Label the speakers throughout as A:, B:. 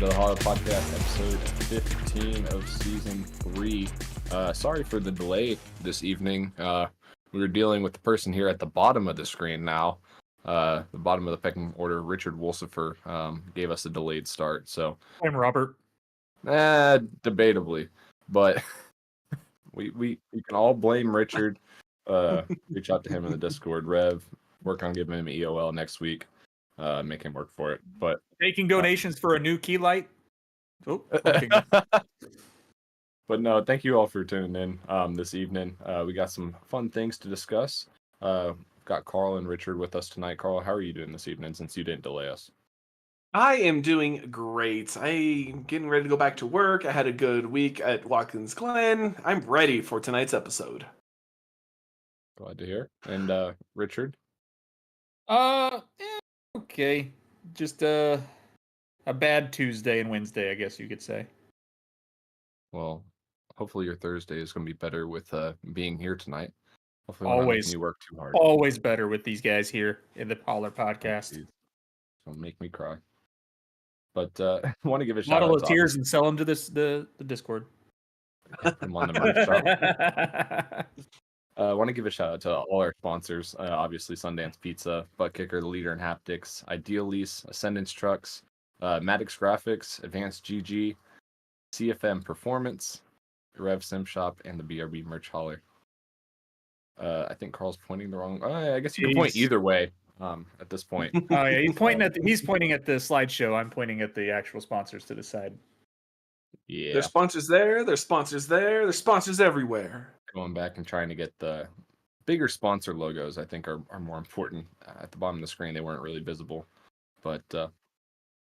A: to the Hollow Podcast, episode 15 of season 3. Sorry for the delay this evening. We were dealing with the person here at the bottom of the screen now. The bottom of the pecking order, Richard Wolsifer, gave us a delayed start. So
B: I'm Robert.
A: Debatably, but we can all blame Richard. Reach out to him in the Discord. Rev, work on giving him EOL next week. Make him work for it. But
B: Taking donations for a new key light. Oh, okay.
A: But no, thank you all for tuning in this evening. We got some fun things to discuss. Got Carl and Richard with us tonight. Carl, how are you doing this evening since you didn't delay us?
C: I am doing great. I'm getting ready to go back to work. I had a good week at Watkins, Glen. I'm ready for tonight's episode.
A: Glad to hear. And Richard?
B: Okay. Just a bad Tuesday and Wednesday, I guess you could say.
A: Well, hopefully your Thursday is going to be better with being here tonight. Hopefully
B: Always.
A: we're not making you work too hard.
B: Always better with these guys here in the Holler Podcast.
A: Don't make me cry. But I want to give a shout
B: Bottle
A: out
B: of tears and sell them to the Discord.
A: I'm on the merch shop. I want to give a shout out to all our sponsors. Obviously, Sundance Pizza, Butt Kicker, the leader in haptics, Ideal Lease, Ascendance Trucks, Maddox Graphics, Advanced GG, CFM Performance, Rev Sim Shop, and the BRB Merch Holler. I think Carl's pointing the wrong. I guess you can point either way. At this point.
B: Oh yeah, he's pointing at the slideshow. I'm pointing at the actual sponsors to the side.
A: Yeah.
C: There's sponsors there, there's sponsors there, there's sponsors everywhere.
A: Going back and trying to get the bigger sponsor logos, I think are more important. At the bottom of the screen, they weren't really visible. But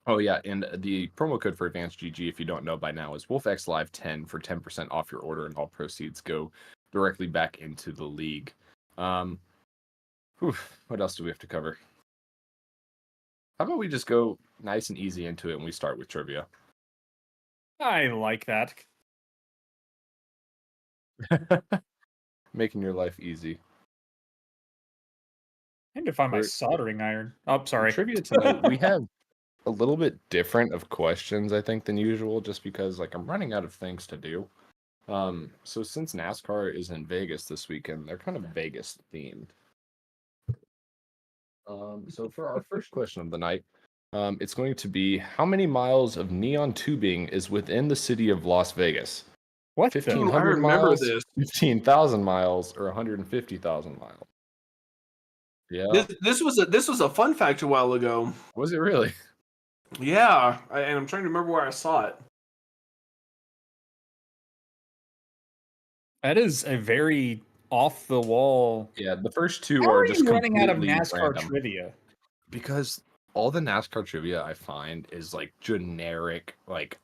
A: oh yeah, and the promo code for Advanced GG, if you don't know by now, is WolfXLive10 for 10% off your order, and all proceeds go directly back into the league. What else do we have to cover? How about we just go nice and easy into it and we start with trivia?
B: I like that.
A: Making your life easy.
B: I need to find my soldering iron. Oh, sorry.
A: Trivia tonight, we have a little bit different of questions, I think, than usual, just because I'm running out of things to do. So since NASCAR is in Vegas this weekend, they're kind of Vegas themed. So for our first question of the night, it's going to be, how many miles of neon tubing is within the city of Las Vegas?
B: What?
A: 1,500 miles, 15,000 miles, or 150,000 miles? Yeah.
C: This was a fun fact a while ago.
A: Was it really?
C: Yeah, and I'm trying to remember where I saw it.
B: That is a very off the wall.
A: Yeah, the first two
B: How
A: are just
B: running out of NASCAR
A: random.
B: trivia.
A: Because all the NASCAR trivia I find is generic,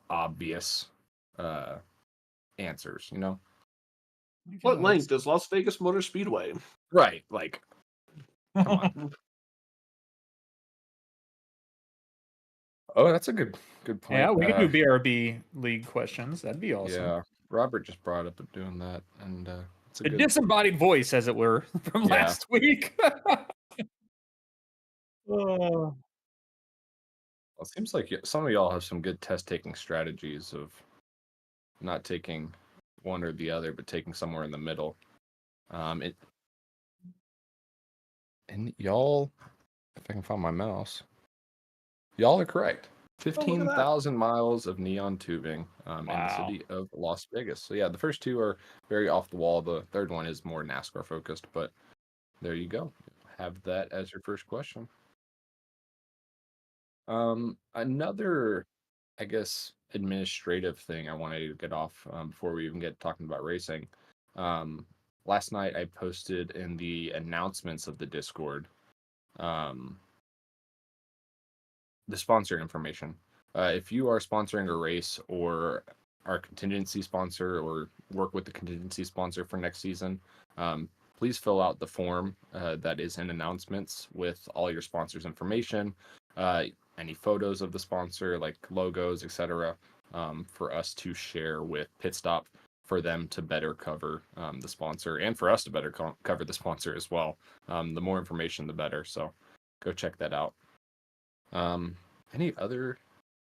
A: obvious answers, you know?
C: What length is Las Vegas Motor Speedway?
A: Right, come on. Oh, that's a good point.
B: Yeah, we could do BRB league questions. That'd be awesome.
A: Yeah, Robert just brought up doing that, and it's
B: a disembodied voice, as it were, from last week.
A: Well, it seems like some of y'all have some good test-taking strategies of not taking one or the other, but taking somewhere in the middle. And y'all, if I can find my mouse, y'all are correct. 15,000 miles of neon tubing in the city of Las Vegas. So yeah, the first two are very off the wall. The third one is more NASCAR focused, but there you go. Have that as your first question. Another, I guess, administrative thing I wanted to get off before we even get talking about racing. Last night I posted in the announcements of the Discord the sponsor information. If you are sponsoring a race or are a contingency sponsor or work with the contingency sponsor for next season, please fill out the form that is in announcements with all your sponsors' information, any photos of the sponsor, like logos, etc., for us to share with Pit Stop for them to better cover the sponsor and for us to better cover the sponsor as well. The more information, the better. So go check that out. Any other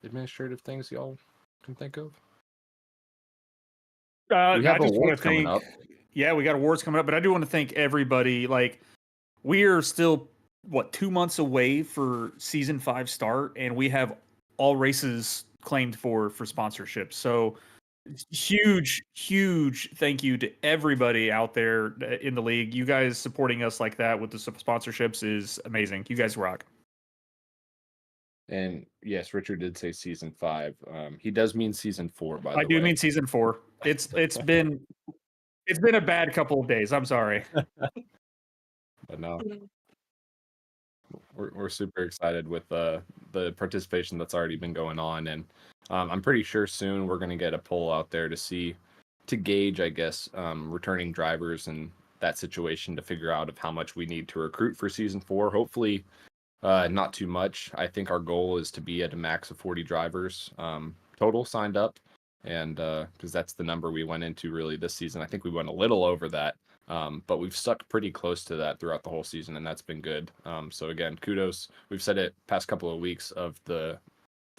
A: administrative things y'all can think of?
B: We
A: have
B: I just want
A: awards
B: to
A: coming
B: thank.
A: up.
B: Yeah, we got awards coming up, but I do want to thank everybody. Like, we are still 2 months away for season 5 start, and we have all races claimed for sponsorship. So huge thank you to everybody out there in the league. You guys supporting us like that with the sponsorships is amazing. You guys rock.
A: And yes, Richard did say season 5. He does mean season 4, by the way.
B: I do mean season 4. It's been a bad couple of days. I'm sorry.
A: But no, we're super excited with the participation that's already been going on, and I'm pretty sure soon we're going to get a poll out there to gauge, I guess, returning drivers and that situation to figure out of how much we need to recruit for season 4. Hopefully, not too much. I think our goal is to be at a max of 40 drivers total signed up, and because that's the number we went into really this season. I think we went a little over that. But we've stuck pretty close to that throughout the whole season, and that's been good. So again, kudos. We've said it past couple of weeks of the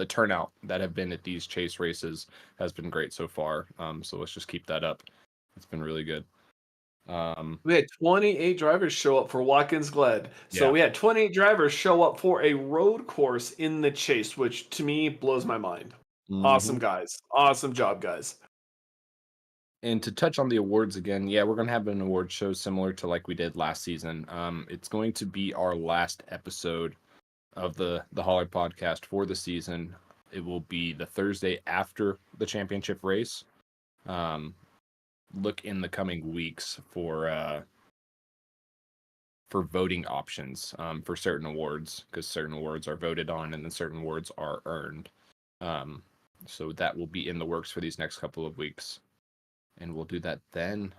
A: turnout that have been at these chase races has been great so far. So let's just keep that up. It's been really good.
C: We had 28 drivers show up for Watkins Glen. So
A: Yeah.
C: we had 28 drivers show up for a road course in the chase, which to me blows my mind. Awesome, guys. Awesome job, guys.
A: And to touch on the awards again, yeah, we're going to have an award show similar to like we did last season. It's going to be our last episode of the Holler podcast for the season. It will be the Thursday after the championship race. Look in the coming weeks for voting options for certain awards, because certain awards are voted on and then certain awards are earned. So that will be in the works for these next couple of weeks. And we'll do that then.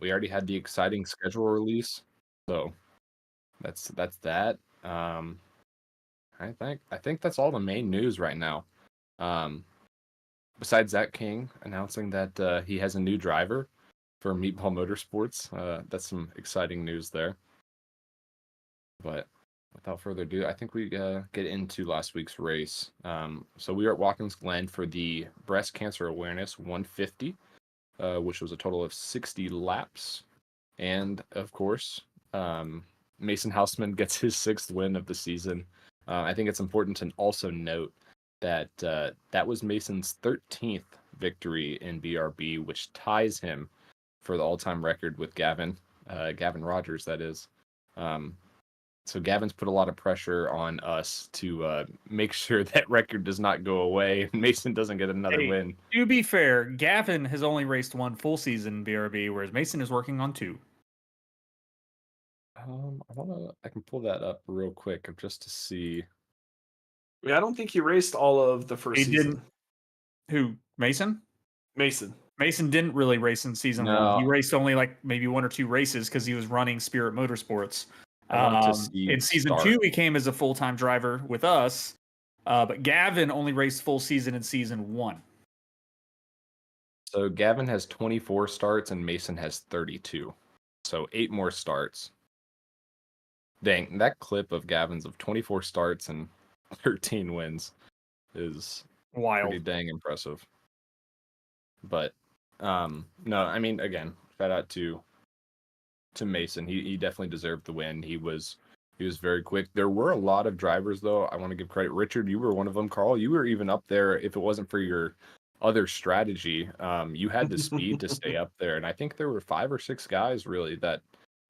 A: We already had the exciting schedule release, so that's that. I think that's all the main news right now. Besides Zach King announcing that he has a new driver for Meatball Motorsports, that's some exciting news there. But without further ado, I think we get into last week's race. So we are at Watkins Glen for the Breast Cancer Awareness 150. Which was a total of 60 laps. And of course, Mason Houseman gets his 6th win of the season. I think it's important to also note that that was Mason's 13th victory in BRB, which ties him for the all-time record with Gavin Rogers, that is. So Gavin's put a lot of pressure on us to make sure that record does not go away and Mason doesn't get another win.
B: To be fair, Gavin has only raced 1 full season in BRB, whereas Mason is working on 2.
A: I can pull that up real quick just to see.
C: Yeah, I don't think he raced all of the first season.
B: Didn't. Who? Mason?
C: Mason
B: didn't really race in season 1. He raced only like maybe 1 or 2 races because he was running Spirit Motorsports. In season 2, he came as a full-time driver with us, but Gavin only raced full season in season 1.
A: So Gavin has 24 starts and Mason has 32. So 8 more starts. Dang, that clip of Gavin's of 24 starts and 13 wins is
B: wild.
A: Pretty dang impressive. But no, I mean, again, shout out to Mason. He definitely deserved the win. He was very quick. There were a lot of drivers though. I want to give credit. Richard, you were one of them. Carl, you were even up there. If it wasn't for your other strategy, you had the speed to stay up there. And I think there were 5 or 6 guys really that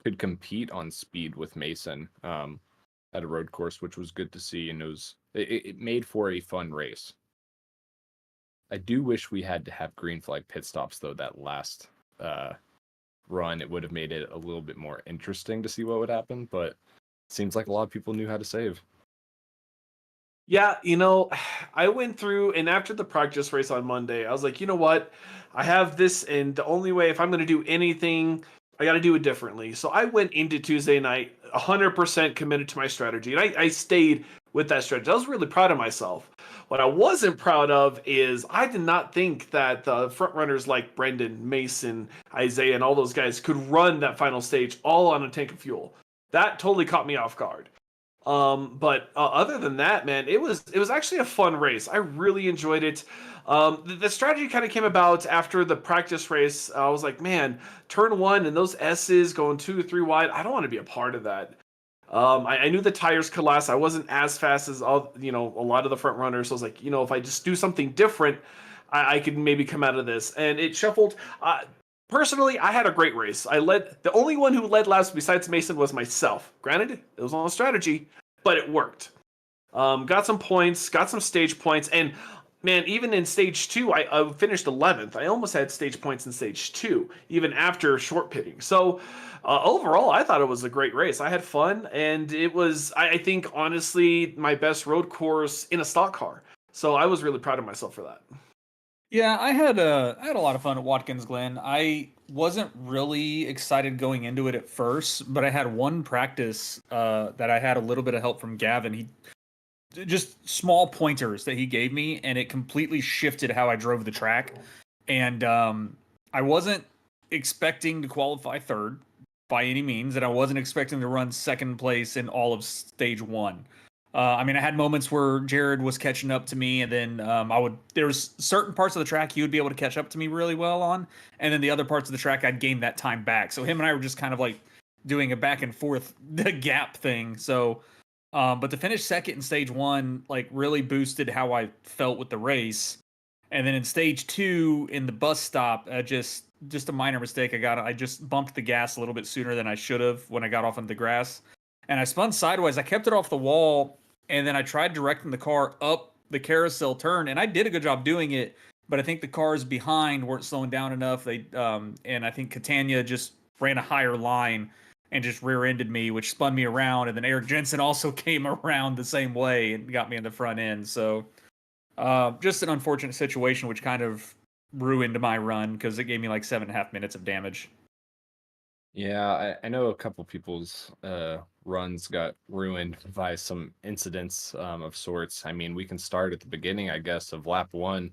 A: could compete on speed with Mason at a road course, which was good to see. And it made for a fun race. I do wish we had to have green flag pit stops though. That last run, it would have made it a little bit more interesting to see what would happen, but it seems like a lot of people knew how to save.
C: Yeah, I went through, and after the practice race on Monday, I was like, you know what? I have this, and the only way, if I'm going to do anything, I got to do it differently. So I went into Tuesday night 100% committed to my strategy, and I stayed with that strategy. I was really proud of myself. What I wasn't proud of is I did not think that the front runners like Brendan, Mason, Isaiah, and all those guys could run that final stage all on a tank of fuel. That totally caught me off guard. But other than that, man, it was actually a fun race. I really enjoyed it. The strategy kind of came about after the practice race. I was like, man, turn one and those S's going 2 or 3 wide. I don't want to be a part of that. I knew the tires could last. I wasn't as fast as a lot of the front runners. So I was like, if I just do something different, I could maybe come out of this. And it shuffled. Personally, I had a great race. I led. The only one who led last besides Mason was myself. Granted, it was on a strategy, but it worked. Got some points, got some stage points, and man, even in stage 2, I finished 11th. I almost had stage points in stage 2, even after short pitting. So overall, I thought it was a great race. I had fun, and it was, I think, honestly, my best road course in a stock car. So I was really proud of myself for that.
B: Yeah, I had a lot of fun at Watkins Glen. I wasn't really excited going into it at first, but I had one practice that I had a little bit of help from Gavin. He just small pointers that he gave me, and it completely shifted how I drove the track. And I wasn't expecting to qualify third by any means, and I wasn't expecting to run second place in all of stage 1. I mean, I had moments where Jared was catching up to me, and then there was certain parts of the track he would be able to catch up to me really well on, and then the other parts of the track I'd gain that time back. So him and I were just kind of like doing a back and forth the gap thing. So, but to finish second in stage 1, like, really boosted how I felt with the race. And then in stage 2, in the bus stop, just a minor mistake. I just bumped the gas a little bit sooner than I should have when I got off into the grass, and I spun sideways. I kept it off the wall. And then I tried directing the car up the carousel turn, and I did a good job doing it. But I think the cars behind weren't slowing down enough. And I think Catania just ran a higher line and just rear-ended me, which spun me around. And then Eric Jensen also came around the same way and got me in the front end. So just an unfortunate situation, which kind of ruined my run because it gave me like 7.5 minutes of damage.
A: Yeah, I know a couple people's runs got ruined by some incidents of sorts. I mean, we can start at the beginning, I guess, of lap 1.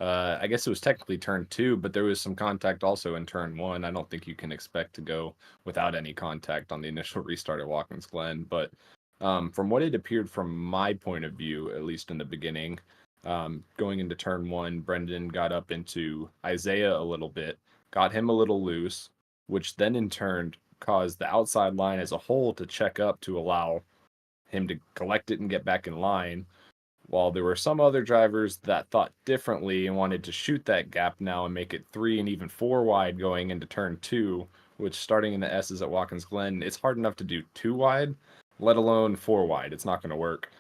A: I guess it was technically turn 2, but there was some contact also in turn 1. I don't think you can expect to go without any contact on the initial restart at Watkins Glen. But from what it appeared from my point of view, at least in the beginning, going into turn 1, Brendan got up into Isaiah a little bit, got him a little loose, which then in turn caused the outside line as a whole to check up to allow him to collect it and get back in line, while there were some other drivers that thought differently and wanted to shoot that gap now and make it 3 and even 4 wide going into turn 2, which, starting in the S's at Watkins Glen, it's hard enough to do 2 wide, let alone 4 wide. It's not going to work.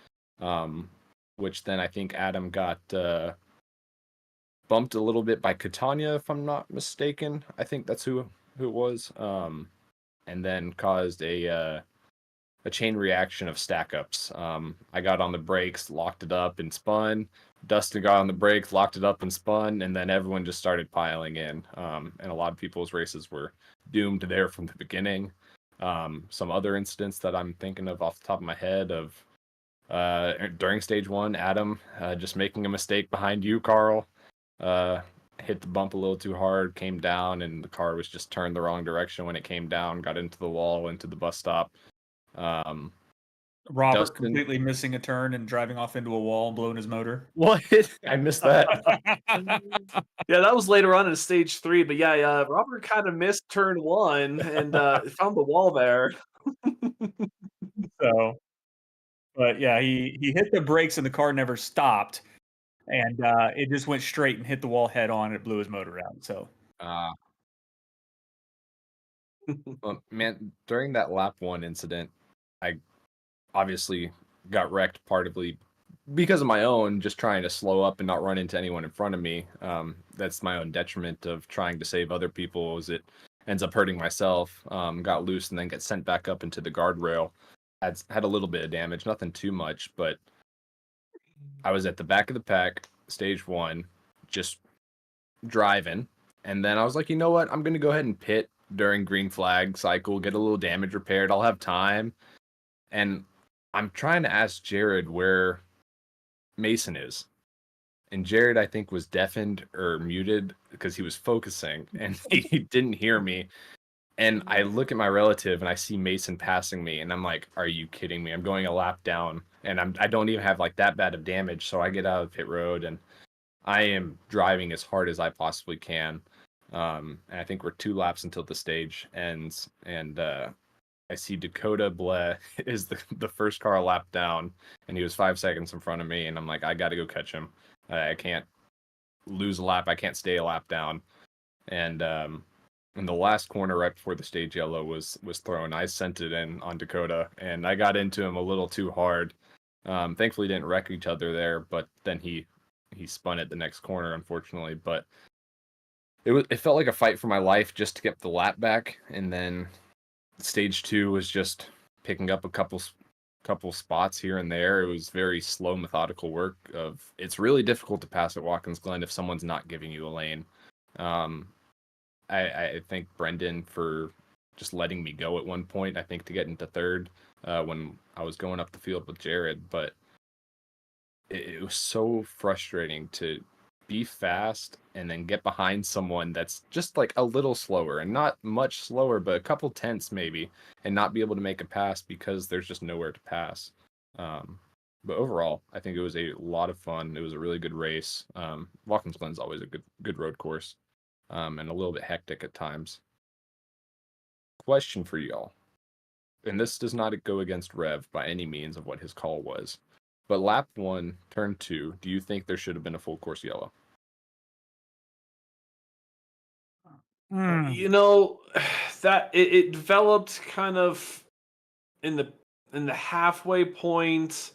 A: Which then I think Adam got bumped a little bit by Catania, if I'm not mistaken. I think that's who it was, and then caused a chain reaction of stack ups. I got on the brakes, locked it up, and spun. Dustin got on the brakes, locked it up, and spun, and then everyone just started piling in. And a lot of people's races were doomed there from the beginning. Some other incidents that I'm thinking of off the top of my head of during stage 1, Adam just making a mistake behind you, Carl. Hit the bump a little too hard, came down, and the car was just turned the wrong direction when it came down, got into the wall, into the bus stop.
B: Robert Dustin, completely missing a turn and driving off into a wall and blowing his motor.
A: What? I missed that.
C: Yeah, that was later on in stage 3, but yeah, Robert kind of missed turn 1 and found the wall there.
B: So, but yeah, he hit the brakes and the car never stopped. And it just went straight and hit the wall head on. And it blew his motor out. So,
A: well, man, during that lap 1 incident, I obviously got wrecked partly because of my own, just trying to slow up and not run into anyone in front of me. That's my own detriment of trying to save other people, as it ends up hurting myself. Got loose and then get sent back up into the guardrail. Had a little bit of damage, nothing too much, but I was at the back of the pack, stage 1, just driving. And then I was like, you know what? I'm going to go ahead and pit during green flag cycle, get a little damage repaired. I'll have time. And I'm trying to ask Jared where Mason is. And Jared, I think, was deafened or muted because he was focusing and he didn't hear me. And I look at my relative and I see Mason passing me, and I'm like, "Are you kidding me? I'm going a lap down, and I don't even have like that bad of damage." So I get out of pit road and I am driving as hard as I possibly can. And I think we're 2 laps until the stage ends, and I see Dakota Bleh is the first car a lap down, and he was 5 seconds in front of me, and I'm like, I got to go catch him. I can't lose a lap. I can't stay a lap down. And in the last corner right before the stage yellow was thrown, I sent it in on Dakota, and I got into him a little too hard. Thankfully, didn't wreck each other there, but then he spun it the next corner, unfortunately. But it felt like a fight for my life just to get the lap back, and then stage 2 was just picking up a couple spots here and there. It was very slow, methodical work. It's really difficult to pass at Watkins Glen if someone's not giving you a lane. I thank Brendan for just letting me go at one point, I think, to get into third when I was going up the field with Jared. But it was so frustrating to be fast and then get behind someone that's just like a little slower, and not much slower, but a couple tenths maybe, and not be able to make a pass because there's just nowhere to pass. But overall, I think it was a lot of fun. It was a really good race. Watkins Glen's always a good road course, and a little bit hectic at times. Question for y'all, and this does not go against Rev by any means of what his call was, but lap 1, turn 2, do you think there should have been a full course yellow?
C: You know, that it developed kind of in the halfway point.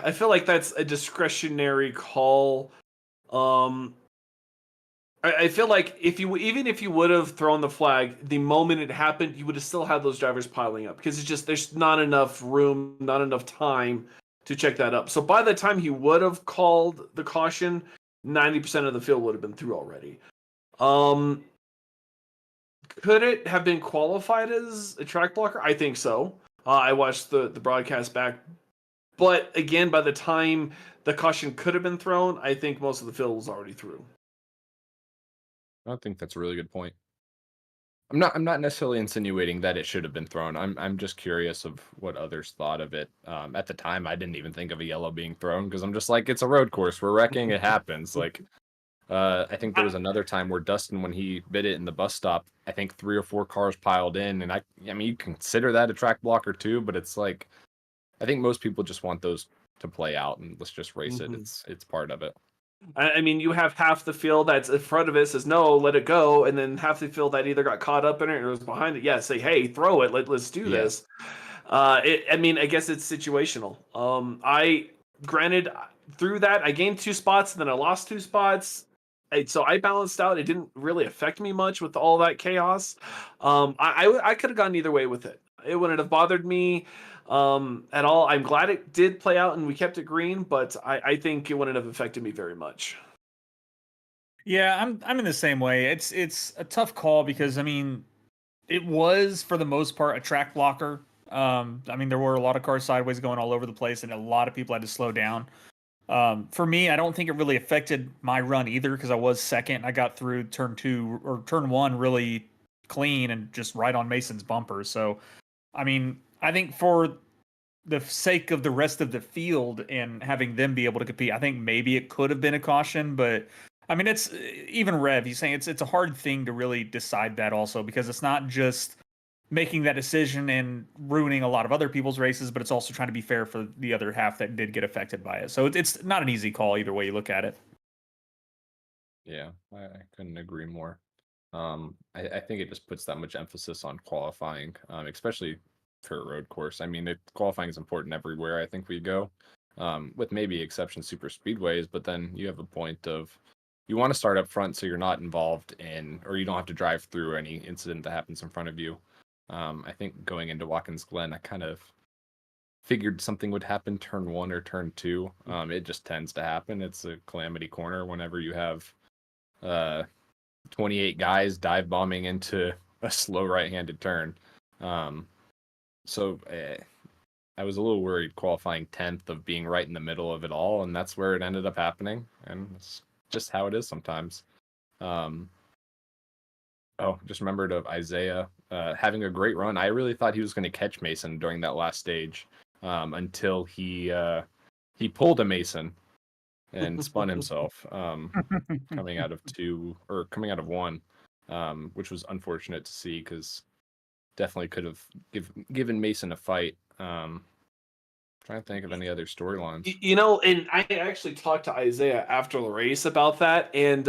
C: I feel like that's a discretionary call. I feel like if you would have thrown the flag the moment it happened, you would have still had those drivers piling up, because it's just there's not enough room, not enough time to check that up. So by the time he would have called the caution, 90% of the field would have been through already. Could it have been qualified as a track blocker? I think so. I watched the broadcast back, but again, by the time the caution could have been thrown, I think most of the field was already through.
A: I think that's a really good point. I'm not necessarily insinuating that it should have been thrown. I'm just curious of what others thought of it. At the time, I didn't even think of a yellow being thrown because I'm just like, it's a road course. We're wrecking. It happens. Like, I think there was another time where Dustin, when he bit it in the bus stop, I think 3 or 4 cars piled in, and I mean, you consider that a track blocker too, but it's like, I think most people just want those to play out and let's just race it. It's part of it.
C: I mean, you have half the field that's in front of it says no, let it go, and then half the field that either got caught up in it or was behind it, yeah, say hey, throw it, let's do this. I mean, I guess it's situational. I granted through that I gained 2 spots and then I lost 2 spots. So I balanced out. It didn't really affect me much with all that chaos. I could have gone either way with it. It wouldn't have bothered me at all. I'm glad it did play out and we kept it green, but I think it wouldn't have affected me very much.
B: Yeah, I'm in the same way. It's a tough call because I mean, it was for the most part a track blocker. I mean, there were a lot of cars sideways going all over the place, and a lot of people had to slow down. For me, I don't think it really affected my run either because I was second. I got through turn 2 or turn 1 really clean and just right on Mason's bumper. So, I mean, I think for the sake of the rest of the field and having them be able to compete, I think maybe it could have been a caution. But I mean, it's even Rev. He's saying it's a hard thing to really decide that also because it's not just making that decision and ruining a lot of other people's races, but it's also trying to be fair for the other half that did get affected by it. So it's not an easy call either way you look at it.
A: Yeah, I couldn't agree more. I think it just puts that much emphasis on qualifying, especially for a road course. I mean, qualifying is important everywhere I think we go, with maybe exception super speedways, but then you have a point of you want to start up front so you're not involved in, or you don't have to drive through any incident that happens in front of you. I think going into Watkins Glen, I kind of figured something would happen turn 1 or turn 2. It just tends to happen. It's a calamity corner whenever you have 28 guys dive bombing into a slow right-handed turn. So I was a little worried qualifying 10th of being right in the middle of it all, and that's where it ended up happening. And it's just how it is sometimes. Oh, just remembered of Isaiah having a great run. I really thought he was going to catch Mason during that last stage until he pulled a Mason and spun himself coming out of one, which was unfortunate to see because definitely could have given Mason a fight. Trying to think of any other storylines.
C: And I actually talked to Isaiah after the race about that, and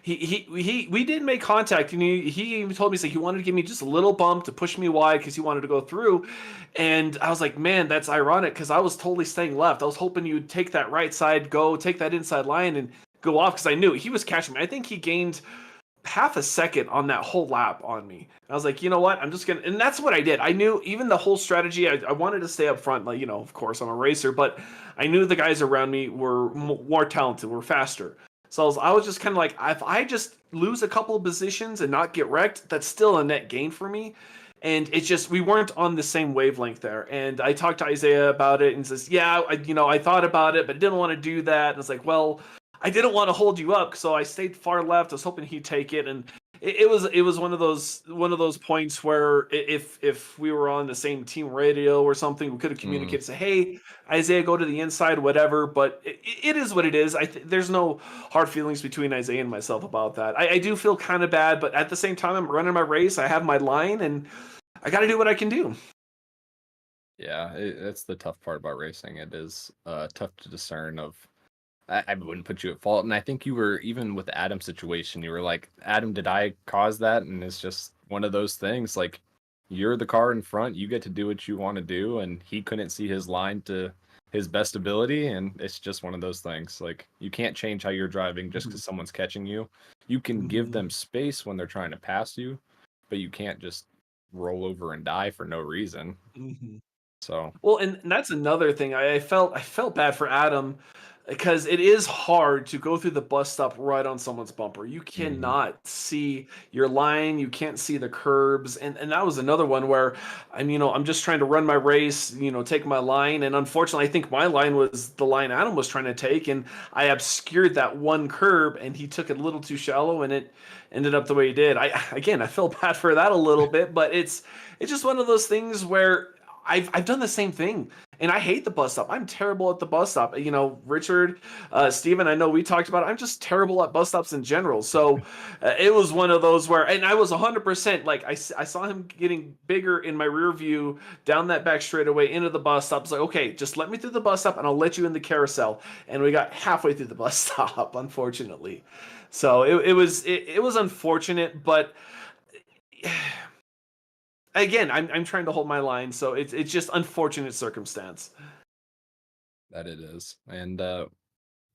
C: we did make contact, and he even told me he wanted to give me just a little bump to push me wide because he wanted to go through, and I was like, man, that's ironic because I was totally staying left. I was hoping you'd take that right side, take that inside line, and go off because I knew he was catching me. I think he gained half a second on that whole lap on me. I was like, you know what? I'm just gonna, and that's what I did. I knew even the whole strategy. I wanted to stay up front, like of course I'm a racer, but I knew the guys around me were more talented, were faster. So I was just kind of like, if I just lose a couple of positions and not get wrecked, that's still a net gain for me. And it's just we weren't on the same wavelength there. And I talked to Isaiah about it, and says, yeah, I thought about it, but I didn't want to do that. And it's like, well, I didn't want to hold you up, so I stayed far left. I was hoping he'd take it, and it was one of those points where if we were on the same team radio or something, we could have communicated, say, hey, Isaiah, go to the inside, whatever. But it is what it is. There's no hard feelings between Isaiah and myself about that. I do feel kind of bad, but at the same time, I'm running my race. I have my line, and I got to do what I can do.
A: Yeah, that's the tough part about racing. It is tough to discern of. I wouldn't put you at fault. And I think you were, even with the Adam situation, you were like, Adam, did I cause that? And it's just one of those things. Like, you're the car in front. You get to do what you want to do. And he couldn't see his line to his best ability. And it's just one of those things. Like, you can't change how you're driving just because someone's catching you. You can give them space when they're trying to pass you, but you can't just roll over and die for no reason. So,
C: well, and that's another thing. I felt bad for Adam because it is hard to go through the bus stop right on someone's bumper. You cannot see your line, you can't see the curbs, and that was another one where I'm just trying to run my race, take my line, and unfortunately I think my line was the line Adam was trying to take, and I obscured that one curb, and he took it a little too shallow, and it ended up the way he did. I felt bad for that a little bit, but it's just one of those things where I've done the same thing, and I hate the bus stop. I'm terrible at the bus stop. Richard, Steven, I know we talked about it. I'm just terrible at bus stops in general. So it was one of those where, and I was 100%, like I saw him getting bigger in my rear view down that back straightaway into the bus stop. I was like, okay, just let me through the bus stop and I'll let you in the carousel. And we got halfway through the bus stop, unfortunately. So it was unfortunate, but again, I'm trying to hold my line, so it's just unfortunate circumstance.
A: That it is. And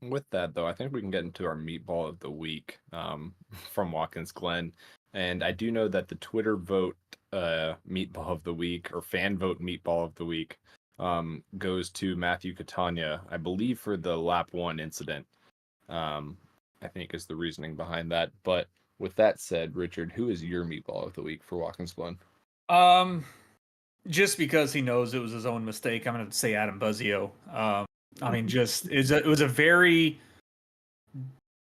A: with that, though, I think we can get into our meatball of the week from Watkins Glen. And I do know that the Twitter vote meatball of the week, or fan vote meatball of the week, goes to Matthew Catania, I believe, for the lap 1 incident. I think is the reasoning behind that. But with that said, Richard, who is your meatball of the week for Watkins Glen?
B: Just because he knows it was his own mistake, I'm going to say Adam Buzzio. It was a very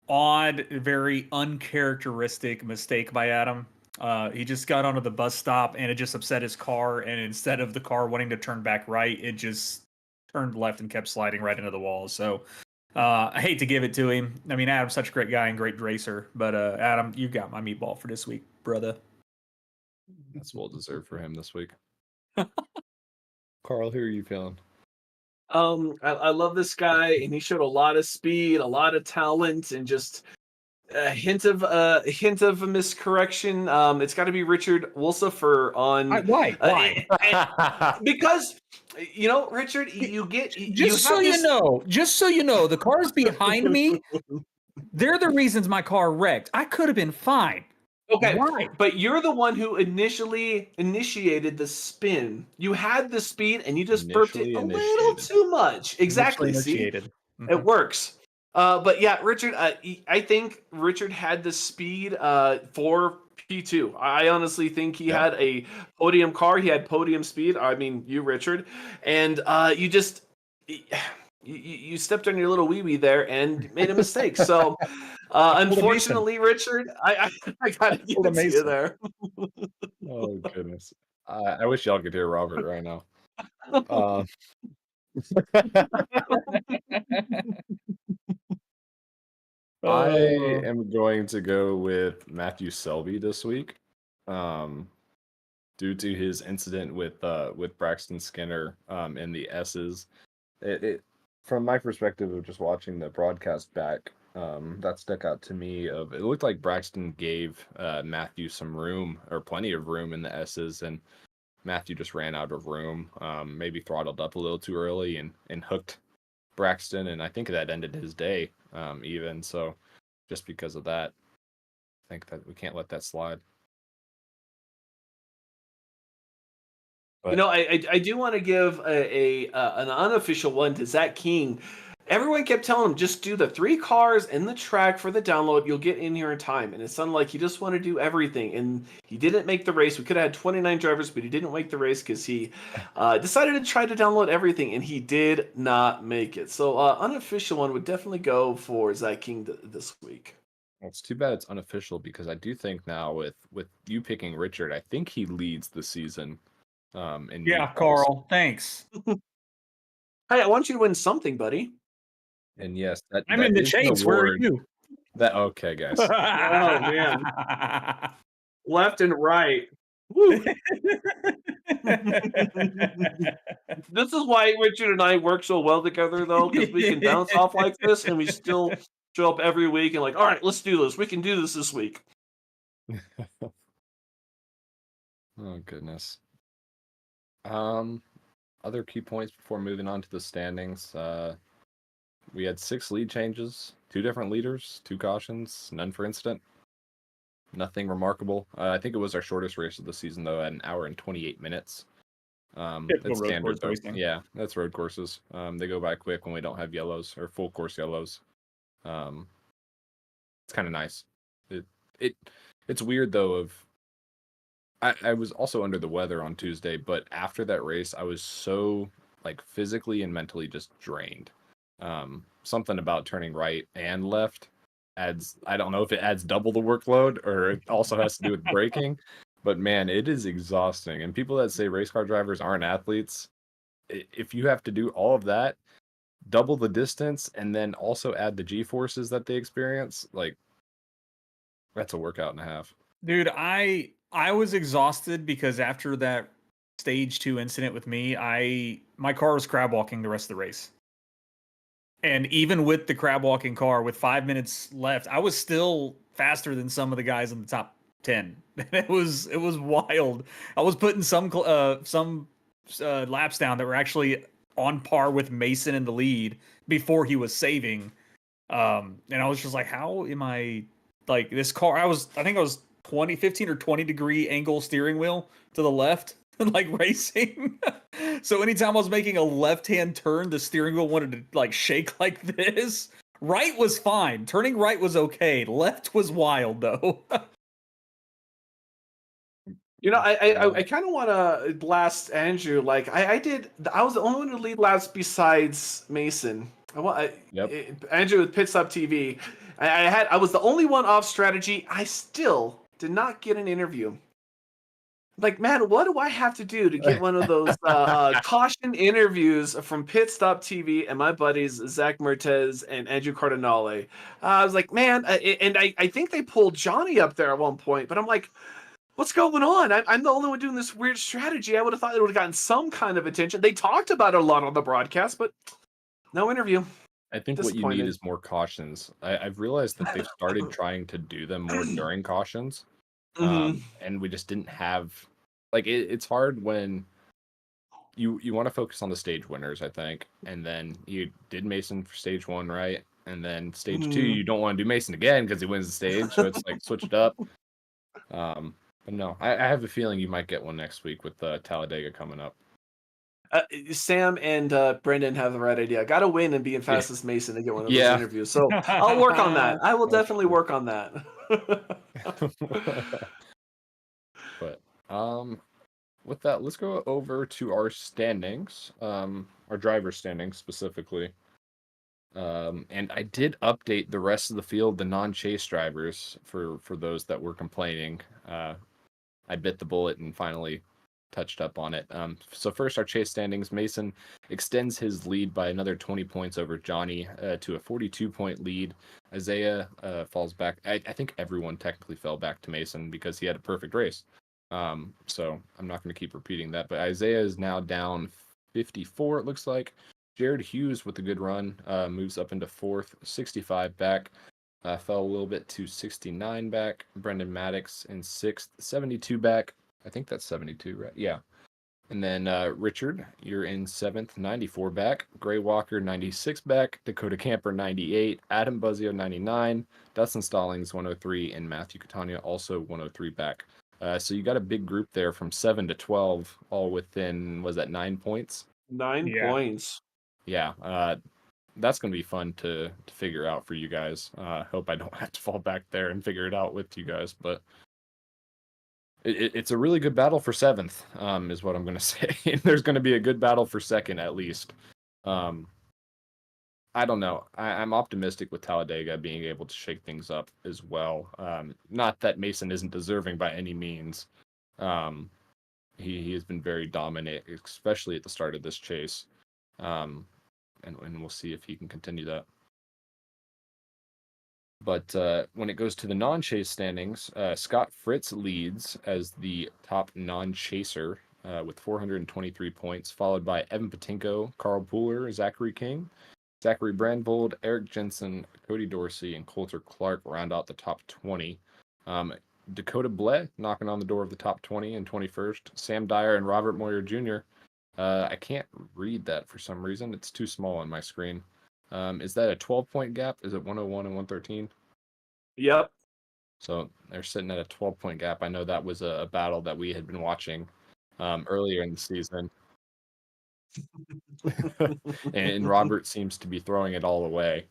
B: odd, very uncharacteristic mistake by Adam. He just got onto the bus stop and it just upset his car. And instead of the car wanting to turn back right, it just turned left and kept sliding right into the wall. So I hate to give it to him. I mean, Adam's such a great guy and great racer. But Adam, you got my meatball for this week, brother.
A: That's well deserved for him this week. Carl, who are you feeling?
C: I love this guy, and he showed a lot of speed, a lot of talent, and just a hint of a miscorrection. It's got to be Richard Wolsifer on.
B: Why?
C: Because Richard,
B: just so you know, the cars behind me, they're the reasons my car wrecked. I could have been fine.
C: Okay, why? But you're the one who initially initiated the spin. You had the speed, and you just burped it a little too much. Exactly. See, it works. But yeah, Richard, I think Richard had the speed for P2. I honestly think he had a podium car. He had podium speed. I mean, you, Richard, and you just. you stepped on your little wee there and made a mistake. So, unfortunately, Richard, I gotta give it to you there.
A: Oh goodness, I wish y'all could hear Robert right now. I am going to go with Matthew Selby this week, due to his incident with Braxton Skinner in the S's. From my perspective of just watching the broadcast back, that stuck out to me. It looked like Braxton gave Matthew some room, or plenty of room in the S's, and Matthew just ran out of room. Maybe throttled up a little too early and hooked Braxton, and I think that ended his day. Even so, just because of that, I think that we can't let that slide.
C: But, I do want to give an unofficial one to Zach King. Everyone kept telling him, just do the 3 cars and the track for the download. You'll get in here in time. And it sounded like he just wanted to do everything. And he didn't make the race. We could have had 29 drivers, but he didn't make the race because he decided to try to download everything. And he did not make it. So unofficial one would definitely go for Zach King this week.
A: Well, it's too bad it's unofficial, because I do think now with you picking Richard, I think he leads the season.
B: Carl, thanks.
C: Hey, I want you to win something, buddy.
A: And yes,
B: I'm in the chase. Where are you?
A: Okay, guys.
C: Oh man, left and right. Woo. This is why Richard and I work so well together, though, because we can bounce off like this, and we still show up every week and like, all right, let's do this. We can do this week.
A: Oh goodness. Other key points before moving on to the standings. We had 6 lead changes, 2 different leaders, 2 cautions, none for incident. Nothing remarkable. I think it was our shortest race of the season, though, at 1 hour and 28 minutes. That's standard, though. Yeah, that's road courses. They go by quick when we don't have yellows or full course yellows. It's kind of nice. It's weird, though. I was also under the weather on Tuesday, but after that race, I was so physically and mentally just drained. Something about turning right and left adds, I don't know if it adds double the workload or it also has to do with braking, but man, it is exhausting. And people that say race car drivers aren't athletes, if you have to do all of that, double the distance, and then also add the G-forces that they experience, that's a workout and a half.
B: Dude, I was exhausted because after that stage 2 incident with me, my car was crab walking the rest of the race. And even with the crab walking car, with 5 minutes left, I was still faster than some of the guys in the top 10. It was wild. I was putting some laps down that were actually on par with Mason in the lead before he was saving. And I was just like, how am I this car? I think I was 15 or 20 degree angle steering wheel to the left, racing. So anytime I was making a left-hand turn, the steering wheel wanted to shake like this. Right was fine. Turning right was okay. Left was wild though.
C: I kind of want to blast Andrew. I was the only one to lead laps besides Mason. Andrew with Pit Stop TV. I was the only one off strategy. I still did not get an interview. Man, what do I have to do to get one of those caution interviews from Pit Stop TV and my buddies Zach Mertez and Andrew Cardinale? I was like, man, and I think they pulled Johnny up there at one point, but I'm like, what's going on? I'm the only one doing this weird strategy. I would have thought it would have gotten some kind of attention. They talked about it a lot on the broadcast, but no interview.
A: I think what you need is more cautions. I've realized that they've started trying to do them more during cautions. And we just didn't have it's hard when you want to focus on the stage winners, I think, and then you did Mason for stage 1, right? And then stage 2, you don't want to do Mason again because he wins the stage, so it's switch it up. But no, I have a feeling you might get one next week with Talladega coming up.
C: Sam and Brendan have the right idea. I got to win and be in fastest Mason to get one of those interviews. So I'll work on that. I will definitely work on that.
A: But with that, let's go over to our standings, our driver standings specifically. And I did update the rest of the field, the non-chase drivers, for those that were complaining. I bit the bullet and finally touched up on it. So first, our chase standings. Mason extends his lead by another 20 points over Johnny to a 42-point lead. Isaiah falls back. I think everyone technically fell back to Mason because he had a perfect race. So I'm not going to keep repeating that. But Isaiah is now down 54, it looks like. Jared Hughes with a good run moves up into fourth, 65 back. Fell a little bit to 69 back. Brendan Maddox in sixth, 72 back. I think that's 72, right? Yeah. And then Richard, you're in seventh, 94 back. Gray Walker, 96 back. Dakota Camper, 98. Adam Buzzio, 99. Dustin Stallings, 103. And Matthew Catania, also 103 back. So you got a big group there from 7 to 12, all within, was that 9 points?
C: 9 points.
A: Yeah. That's going to be fun to figure out for you guys. Hope I don't have to fall back there and figure it out with you guys, but it's a really good battle for seventh, is what I'm going to say. There's going to be a good battle for second, at least. I don't know. I'm optimistic with Talladega being able to shake things up as well. Not that Mason isn't deserving by any means. He has been very dominant, especially at the start of this chase. And we'll see if he can continue that. But when it goes to the non-chase standings, Scott Fritz leads as the top non-chaser with 423 points, followed by Evan Patinko, Carl Pooler, Zachary King, Zachary Brandvold, Eric Jensen, Cody Dorsey, and Coulter Clark round out the top 20. Dakota Blett knocking on the door of the top 20 and 21st. Sam Dyer and Robert Moyer Jr. I can't read that for some reason. It's too small on my screen. Is that a 12-point gap? Is it 101 and 113?
C: Yep.
A: So they're sitting at a 12-point gap. I know that was a battle that we had been watching earlier in the season. And Robert seems to be throwing it all away.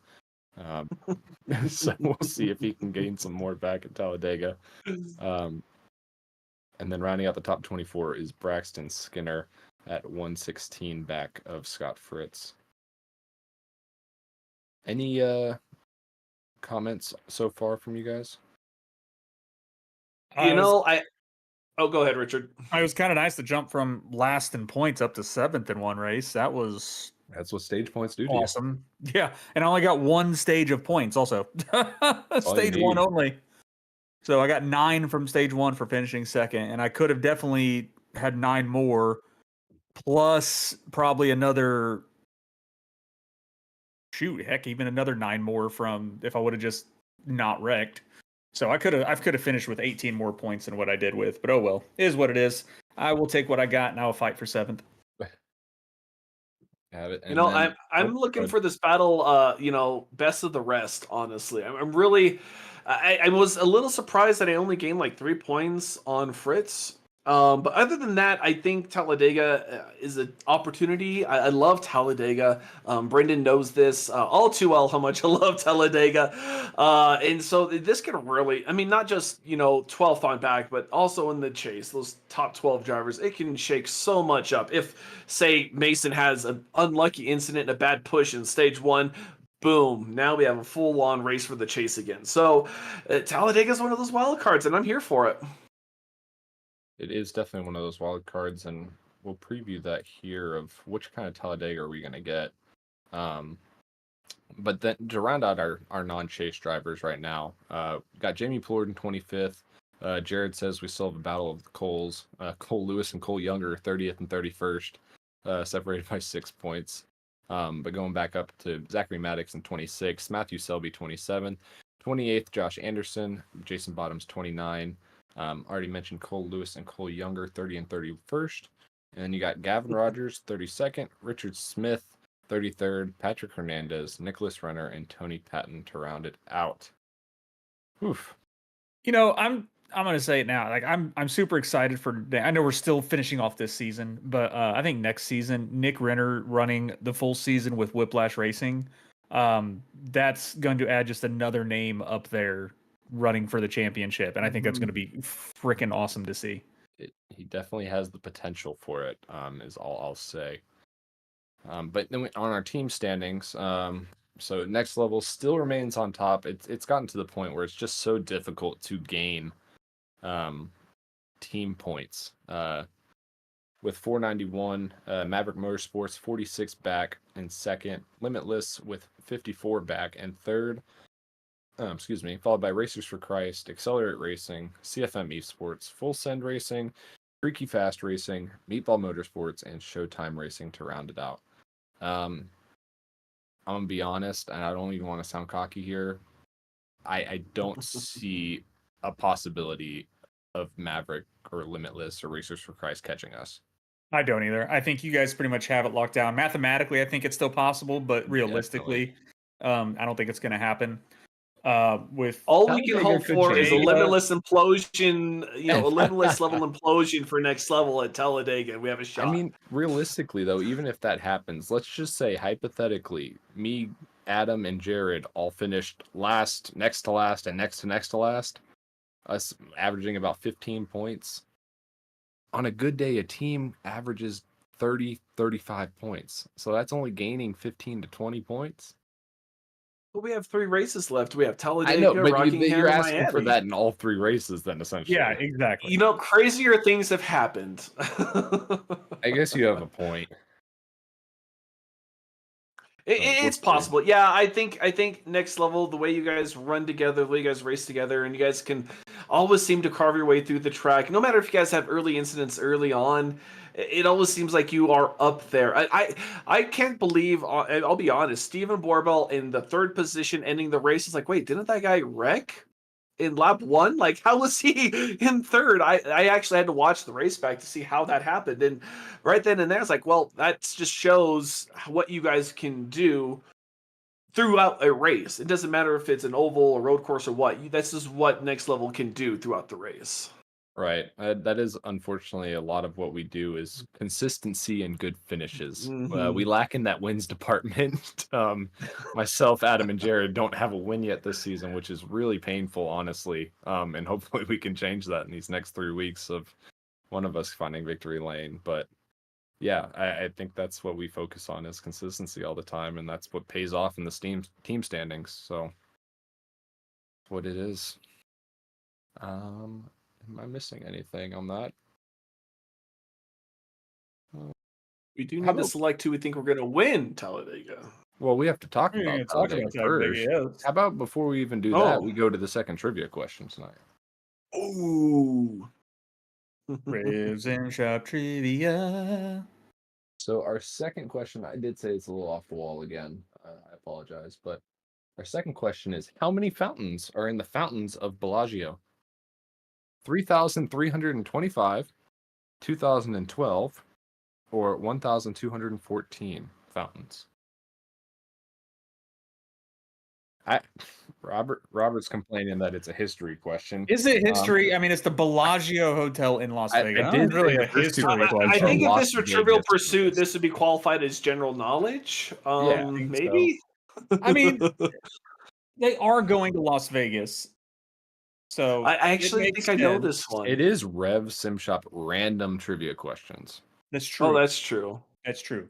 A: So we'll see if he can gain some more back at Talladega. And then rounding out the top 24 is Braxton Skinner at 116 back of Scott Fritz. Any comments so far from you guys?
C: Go ahead, Richard.
B: It was kind of nice to jump from last in points up to seventh in one race. That's
A: what stage points do.
B: Awesome. Yeah, and I only got one stage of points also. Stage one only. So I got 9 from stage 1 for finishing second, and I could have definitely had 9 more, plus probably another even another 9 more from if I would have just not wrecked. So I could have finished with 18 more points than what I did with, but oh well, it is what it is. I will take what I got, and I will fight for 7th.
A: Have it.
C: And I'm looking for this battle. Best of the rest. Honestly, I'm really. I was a little surprised that I only gained like 3 points on Fritz. But other than that, I think Talladega is an opportunity. I love Talladega. Brendan knows this all too well how much I love Talladega. And so this could really, not just, 12th on back, but also in the chase, those top 12 drivers, it can shake so much up. If, say, Mason has an unlucky incident, a bad push in stage 1, boom, now we have a full-on race for the chase again. So Talladega is one of those wild cards, and I'm here for it.
A: It is definitely one of those wild cards, and we'll preview that here of which kind of Talladega are we going to get. But then to round out our non-chase drivers right now, got Jamie Plord in 25th. Jared says we still have a battle of the Coles. Cole Lewis and Cole Younger, 30th and 31st, separated by 6 points. But going back up to Zachary Maddox in 26th, Matthew Selby 27th, 28th, Josh Anderson, Jason Bottoms 29. Already mentioned Cole Lewis and Cole Younger, 30 and 31st. And then you got Gavin Rogers, 32nd, Richard Smith, 33rd, Patrick Hernandez, Nicholas Renner, and Tony Patton to round it out. Oof.
B: I'm going to say it now. Like I'm super excited for. I know we're still finishing off this season, but I think next season, Nick Renner running the full season with Whiplash Racing, that's going to add just another name up there running for the championship, and I think that's going to be freaking awesome to see.
A: He definitely has the potential for it, is all I'll say. But then on our team standings, So Next Level still remains on top. It's gotten to the point where it's just so difficult to gain team points. With 491, Maverick Motorsports 46 back in second, Limitless with 54 back in third. Followed by Racers for Christ, Accelerate Racing, CFM Esports, Full Send Racing, Freaky Fast Racing, Meatball Motorsports, and Showtime Racing to round it out. I'm gonna be honest, and I don't even want to sound cocky here. I don't see a possibility of Maverick or Limitless or Racers for Christ catching us.
B: I don't either. I think you guys pretty much have it locked down. Mathematically, I think it's still possible, but realistically, I don't think it's going to happen. With
C: all we can hope for is a limitless implosion, a limitless level implosion for Next Level at Talladega. We have a shot.
A: I mean, realistically though, even if that happens, let's just say hypothetically, me, Adam, and Jared all finished last, next to last, and next to last, us averaging about 15 points. On a good day, a team averages 30, 35 points. So that's only gaining 15 to 20 points.
C: But we have 3 races left. We have Talladega, Rockingham,
A: you're asking
C: Miami.
A: for that in all 3 races then, essentially.
B: Yeah, exactly.
C: Crazier things have happened.
A: I guess you have a point.
C: It's possible. Yeah, I think Next Level, the way you guys run together, the way you guys race together, and you guys can always seem to carve your way through the track. No matter if you guys have early incidents early on, it always seems like you are up there. I can't believe, I'll be honest, Steven Borbell in the 3rd position ending the race is like, wait, didn't that guy wreck in lap 1? Like, how was he in 3rd? I actually had to watch the race back to see how that happened. And right then and there, it's like, well, that just shows what you guys can do throughout a race. It doesn't matter if it's an oval, a road course, or what. This is what Next Level can do throughout the race.
A: Right. That is unfortunately a lot of what we do is consistency and good finishes.
C: Mm-hmm.
A: We lack in that wins department. Myself, Adam, and Jared don't have a win yet this season, which is really painful, honestly. And hopefully we can change that in these next 3 weeks of one of us finding victory lane. But yeah, I think that's what we focus on is consistency all the time, and that's what pays off in the team standings. So what it is. Am I missing anything on that?
C: We do need to select who we think we're going to win Talladega.
A: Well, we have to talk about Talladega first. How about before we even do that, we go to the second trivia question tonight?
C: Ooh.
B: Ribs and Shop Trivia.
A: So our second question, I did say it's a little off the wall again. I apologize. But our second question is, how many fountains are in the fountains of Bellagio? 3,325, 2,012, or 1,214 fountains. Robert's complaining that it's a history question.
B: Is it history? I mean, it's the Bellagio Hotel in Las Vegas.
A: I did
B: really a history question.
C: I think if this were Trivial Pursuit, this would be qualified as general knowledge.
A: Yeah,
C: maybe.
B: So. I mean, they are going to Las Vegas. So
C: I actually think I know this one.
A: It is Rev Sim Shop random trivia questions.
B: That's true.
C: Oh, that's true.
B: That's true.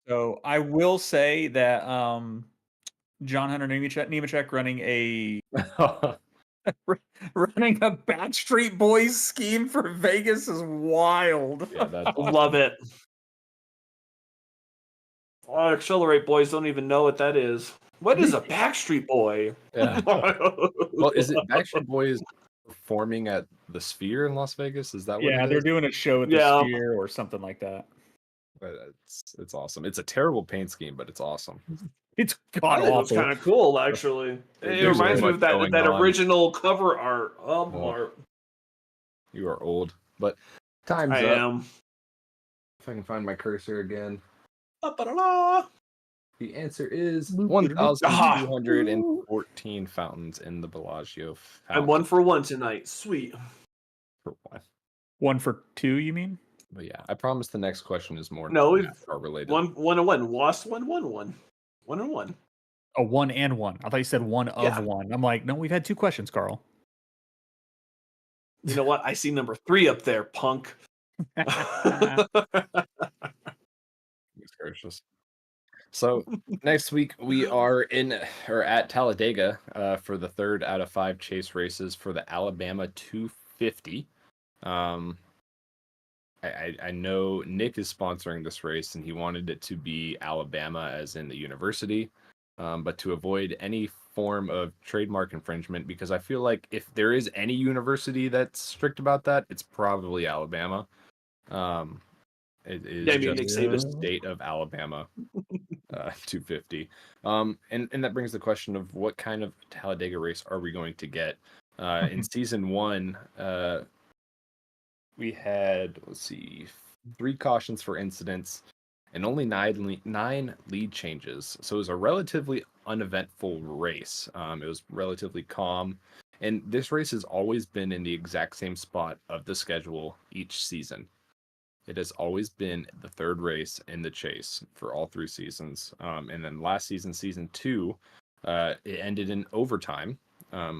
B: So I will say that John Hunter Nemechek running a Backstreet Boys scheme for Vegas is wild.
A: Yeah, that's awesome.
C: Love it. Accelerate Boys don't even know what that is. What is a Backstreet Boy?
A: Yeah. Well, is it Backstreet Boys performing at the Sphere in Las Vegas? Is that what?
B: Yeah, they're doing a show at the Sphere or something like that.
A: But it's awesome. It's a terrible paint scheme, but it's awesome.
B: It's god awful.
C: It's kind of cool, actually. It reminds me of that original cover art. Art.
A: You are old, but time's up.
C: I am.
A: If I can find my cursor again.
C: Ba-ba-da-da.
A: The answer is 1,214 fountains in the Bellagio.
C: I'm 1 for 1 tonight. Sweet.
A: For 1.
B: 1 for 2, you mean?
A: But yeah, I promise the next question is more
C: related. 1 and 1. Lost 1, 1, 1. 1 and 1.
B: Oh, 1 and 1. I thought you said 1 of 1. I'm like, no, we've had 2 questions, Carl.
C: You know what? I see number 3 up there, punk.
A: It's gracious. So next week we are at Talladega for the 3rd out of 5 chase races for the Alabama 250. I know Nick is sponsoring this race, and he wanted it to be Alabama, as in the university, but to avoid any form of trademark infringement, because I feel like if there is any university that's strict about that, it's probably Alabama. It is just the state of Alabama. 250. And that brings the question of what kind of Talladega race are we going to get? In season 1, we had, let's see, 3 cautions for incidents and only 9 lead changes. So it was a relatively uneventful race. It was relatively calm. And this race has always been in the exact same spot of the schedule each season. It has always been the 3rd race in the chase for all 3 seasons. And then last season, season 2, it ended in overtime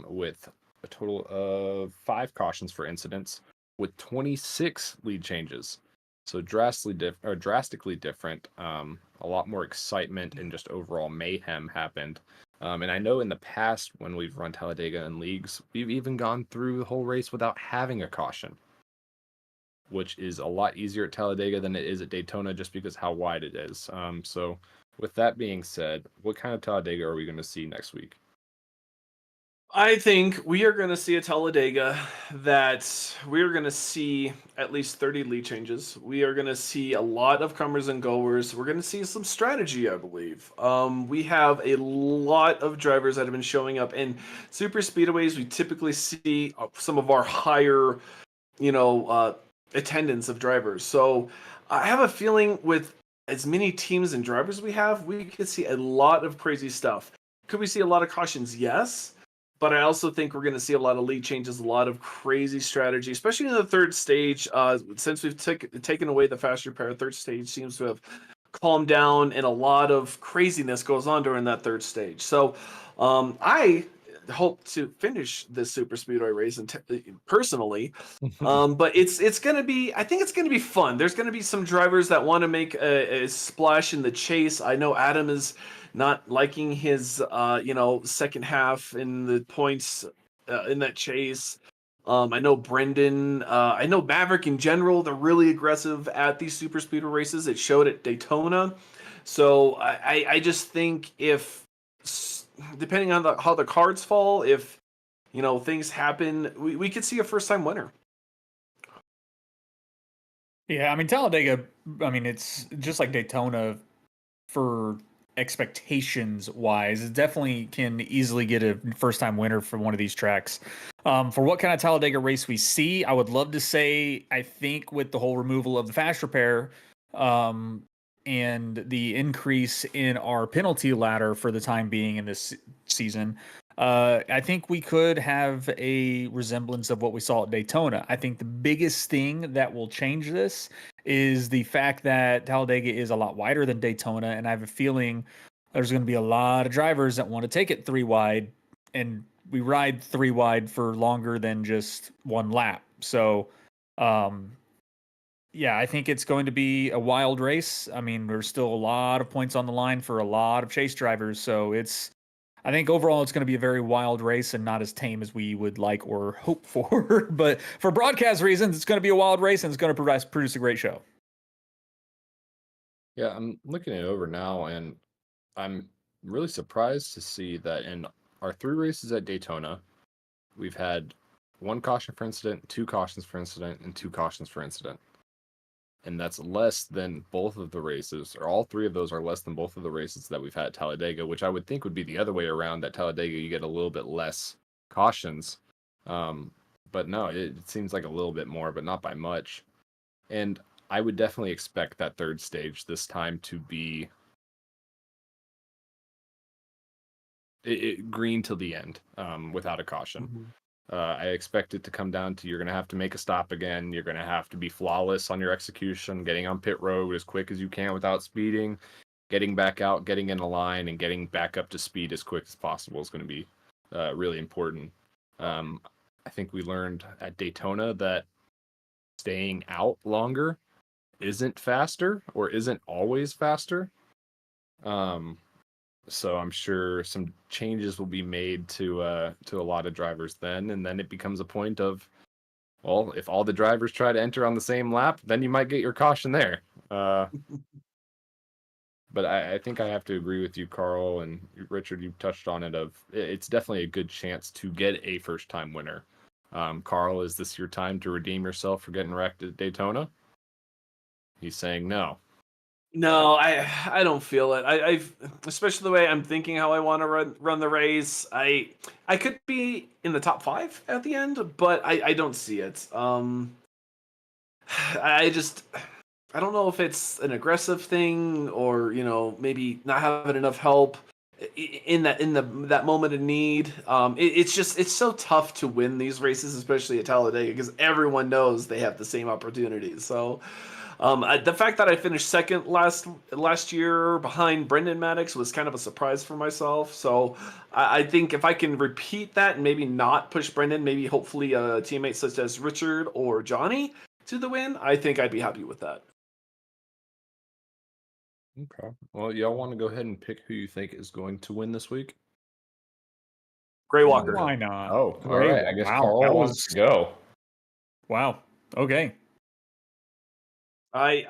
A: with a total of 5 cautions for incidents with 26 lead changes. So drastically different. A lot more excitement and just overall mayhem happened. And I know in the past when we've run Talladega in leagues, we've even gone through the whole race without having a caution, which is a lot easier at Talladega than it is at Daytona just because how wide it is. So with that being said, what kind of Talladega are we going to see next week?
C: I think we are going to see a Talladega that we are going to see at least 30 lead changes. We are going to see a lot of comers and goers. We're going to see some strategy, I believe. We have a lot of drivers that have been showing up in super speedways. We typically see some of our higher, attendance of drivers. So I have a feeling with as many teams and drivers we have, we could see a lot of crazy stuff. Could we see a lot of cautions? Yes. But I also think we're going to see a lot of lead changes, a lot of crazy strategy, especially in the 3rd stage. Since we've taken away the fast repair, 3rd stage seems to have calmed down, and a lot of craziness goes on during that 3rd stage. So I hope to finish this super speedway race and personally, but it's going to be, I think it's going to be fun. There's going to be some drivers that want to make a splash in the chase. I know Adam is not liking his second half in the points in that chase. I know Brendan, I know Maverick in general, they're really aggressive at these super speedway races. It showed at Daytona. So I just think if, depending on how the cards fall, if things happen, we could see a first-time winner.
B: Yeah, I mean, Talladega, it's just like Daytona for expectations wise. It definitely can easily get a first-time winner for one of these tracks. For what kind of Talladega race we see, I would love to say, I think with the whole removal of the fast repair and the increase in our penalty ladder for the time being in this season, I think we could have a resemblance of what we saw at Daytona. I think the biggest thing that will change this is the fact that Talladega is a lot wider than Daytona, and I have a feeling there's going to be a lot of drivers that want to take it 3 wide, and we ride 3 wide for longer than just 1 lap. So, yeah, I think it's going to be a wild race. I mean, there's still a lot of points on the line for a lot of chase drivers, so I think overall it's going to be a very wild race and not as tame as we would like or hope for. But for broadcast reasons, it's going to be a wild race and it's going to produce a great show.
A: Yeah, I'm looking it over now, and I'm really surprised to see that in our 3 races at Daytona, we've had 1 caution for incident, 2 cautions for incident, and 2 cautions for incident. And that's less than both of the races, or all 3 of those are less than both of the races that we've had at Talladega, which I would think would be the other way around. At Talladega, you get a little bit less cautions. But no, it seems like a little bit more, but not by much. And I would definitely expect that 3rd stage this time to be green till the end, without a caution.
C: Mm-hmm.
A: I expect it to come down to you're going to have to make a stop again. You're going to have to be flawless on your execution, getting on pit road as quick as you can without speeding, getting back out, getting in a line, and getting back up to speed as quick as possible is going to be really important. I think we learned at Daytona that staying out longer isn't faster or isn't always faster. So I'm sure some changes will be made to a lot of drivers then, and then it becomes a point of, well, if all the drivers try to enter on the same lap, then you might get your caution there. But I think I have to agree with you, Carl, and Richard, you touched on it. It's definitely a good chance to get a first-time winner. Carl, is this your time to redeem yourself for getting wrecked at Daytona? He's saying no.
C: No, I don't feel it. I've especially the way I'm thinking how I want to run the race. I could be in the top 5 at the end, but I don't see it. I just I don't know if it's an aggressive thing or maybe not having enough help in that moment of need. It's so tough to win these races, especially at Talladega, because everyone knows they have the same opportunities. So. The fact that I finished second last year behind Brendan Maddox was kind of a surprise for myself. So I think if I can repeat that and maybe not push Brendan, maybe hopefully teammates such as Richard or Johnny to the win, I think I'd be happy with that.
A: Okay. Well, y'all want to go ahead and pick who you think is going to win this week?
C: Gray Walker.
B: Why not?
A: Oh, all right. I guess Carl wants to go. Wow.
B: Okay.
C: I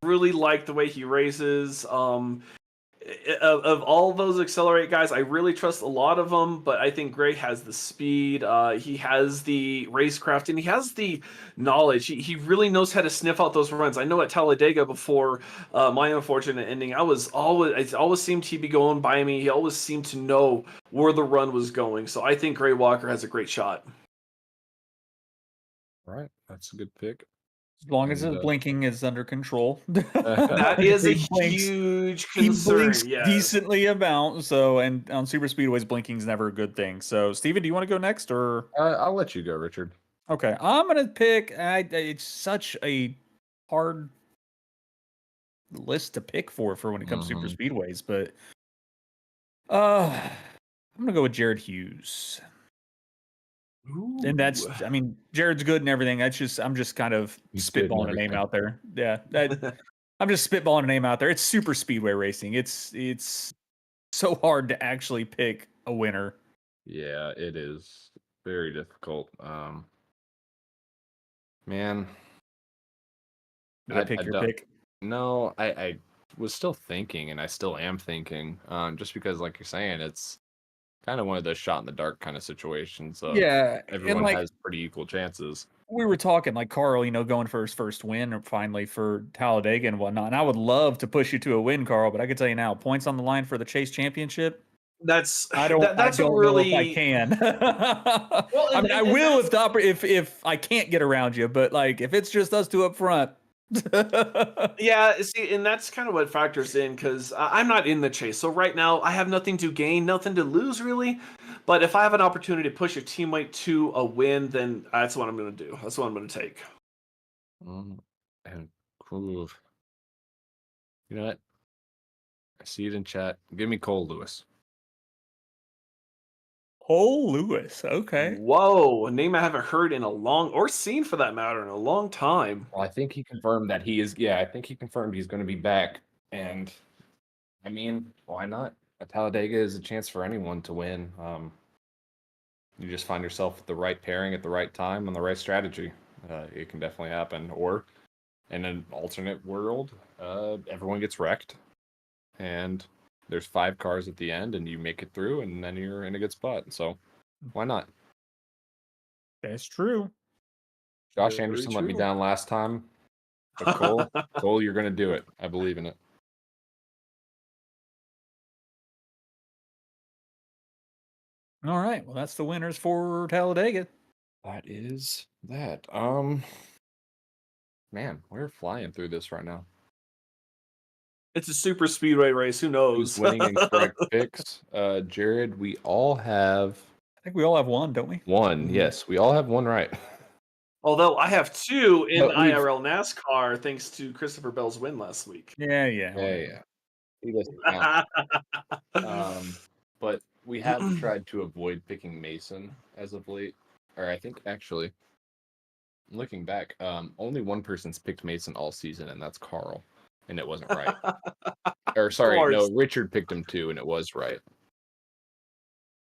C: really like the way he races. Of all those Accelerate guys, I really trust a lot of them, but I think Gray has the speed. He has the racecraft, and he has the knowledge. He really knows how to sniff out those runs. I know at Talladega before my unfortunate ending, I always seemed he'd be going by me. He always seemed to know where the run was going. So I think Gray Walker has a great shot.
A: All right, that's a good pick.
B: As long as his blinking is under control.
C: That is a huge concern.
B: He blinks decently about, and on super speedways, blinking's never a good thing. So, Steven, do you want to go next, or
A: I'll let you go, Richard.
B: Okay, I'm gonna pick. It's such a hard list to pick for when it comes to super speedways, but I'm gonna go with Jared Hughes.
C: Ooh.
B: And that's, I mean, Jared's good and everything. I'm just kind of spitballing a name out there. Yeah, I'm just spitballing a name out there. It's super speedway racing. It's so hard to actually pick a winner.
A: Yeah, it is very difficult. Man,
B: did I pick your pick?
A: No, I was still thinking, and I still am thinking. Just because, like you're saying, it's kind of one of those shot in the dark kind of situations.
B: Yeah,
A: everyone has pretty equal chances.
B: We were talking like Carl, going for his first win finally for Talladega and whatnot. And I would love to push you to a win, Carl, but I can tell you now, points on the line for the Chase Championship.
C: I don't know if
B: I can. Well, I will if I can't get around you, but like if it's just us two up front.
C: Yeah, see, and that's kind of what factors in because I'm not in the chase. So right now, I have nothing to gain, nothing to lose, really. But if I have an opportunity to push a teammate to a win, then that's what I'm going to do. That's what I'm going to take.
A: And cool. You know what? I see it in chat. Give me Cole Lewis.
B: Cole Lewis. Okay.
C: Whoa, a name I haven't heard in a long, or seen for that matter, in a long time.
A: Well, I think he confirmed that he is. Yeah, I think he confirmed he's going to be back. And I mean, why not? Talladega is a chance for anyone to win. You just find yourself with the right pairing at the right time and the right strategy. It can definitely happen. Or in an alternate world, everyone gets wrecked, and there's 5 cars at the end, and you make it through, and then you're in a good spot. So why not?
B: That's true.
A: Josh Anderson let me down last time. But Cole, you're going to do it. I believe in it.
B: All right. Well, that's the winners for Talladega.
A: That is that. Man, we're flying through this right now.
C: It's a super speedway race. Who knows?
A: Who's winning in correct picks? Jared, we all have.
B: I think we all have one, don't we?
A: One, yes. We all have one right.
C: Although I have 2 in IRL NASCAR thanks to Christopher Bell's win last week.
B: Yeah.
A: He doesn't count. But we have tried to avoid picking Mason as of late. Or I think actually, looking back, only one person's picked Mason all season, and that's Carl. and it wasn't right. Or sorry, no, Richard picked him 2, and it was right.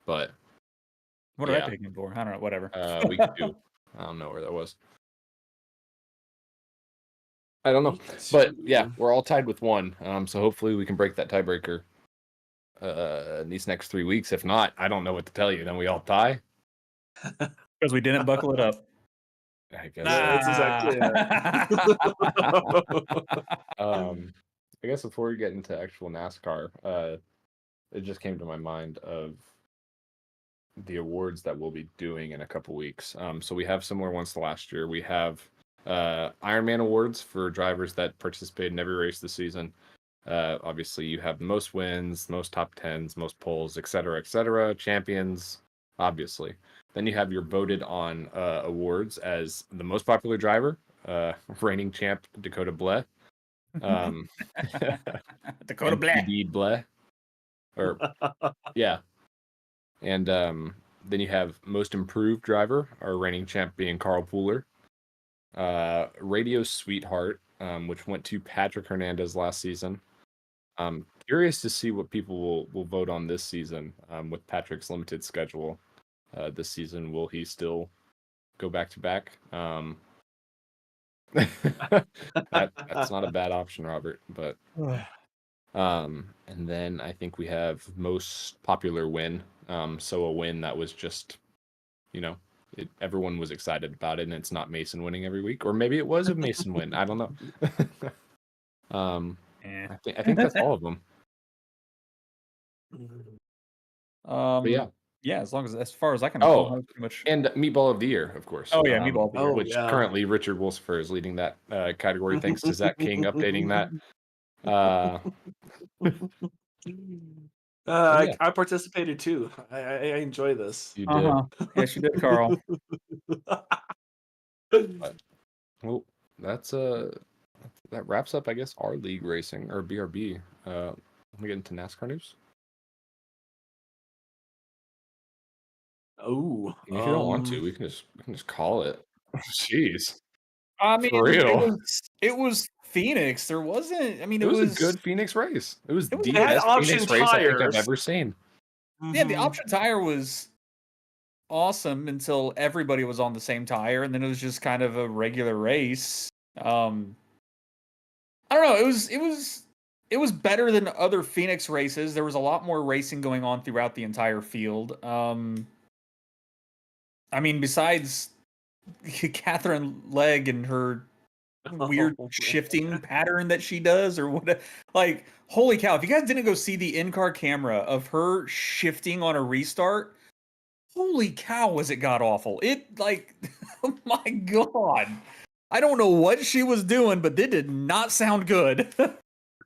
A: But
B: what did I pick him for? I don't know. Whatever.
A: Week 2. I don't know where that was. I don't know. But yeah, we're all tied with 1. So hopefully we can break that tiebreaker in these next 3 weeks. If not, I don't know what to tell you. Then we all tie.
B: Because we didn't buckle it up.
A: I guess
C: that's exactly
A: it. I guess before we get into actual NASCAR, it just came to my mind of the awards that we'll be doing in a couple weeks. So we have similar ones to last year. We have Ironman awards for drivers that participated in every race this season. Obviously, you have the most wins, most top 10s, most poles, etc., champions, obviously. Then you have your voted on awards as the most popular driver, reigning champ Dakota Bleh.
B: Dakota
A: Bleh. Or, yeah. And then you have most improved driver, our reigning champ being Carl Pooler. Radio Sweetheart, which went to Patrick Hernandez last season. Curious to see what people will vote on this season with Patrick's limited schedule. This season, will he still go back to back? That's not a bad option, Robert. But and then I think we have most popular win. So a win that was just, everyone was excited about it, and it's not Mason winning every week, or maybe it was a Mason win. I don't know. I think that's all of them. But
B: yeah, as far as I can recall, pretty much.
A: And Meatball of the Year, of course.
B: Oh yeah, Meatball of the Year,
A: which currently Richard Wolsifer is leading that category. Thanks to Zach King updating that.
C: I participated too. I enjoy this.
A: You did.
B: Yes, you did, Carl.
A: Well, that's that wraps up, I guess, our league racing or BRB. Let me get into NASCAR news.
C: Oh,
A: if you don't want to, we can just call it. Jeez.
B: I mean, for real. It was Phoenix. There wasn't. I mean,
A: it was a good Phoenix race. It was the best Phoenix
C: race
A: I think I've ever seen.
B: Yeah, the option tire was awesome until everybody was on the same tire, and then it was just kind of a regular race. I don't know. It was better than other Phoenix races. There was a lot more racing going on throughout the entire field. I mean, besides Catherine Legg and her weird shifting pattern that she does, or what? Like, holy cow! If you guys didn't go see the in-car camera of her shifting on a restart, holy cow, was it god awful! It like, oh my god, I don't know what she was doing, but it did not sound good.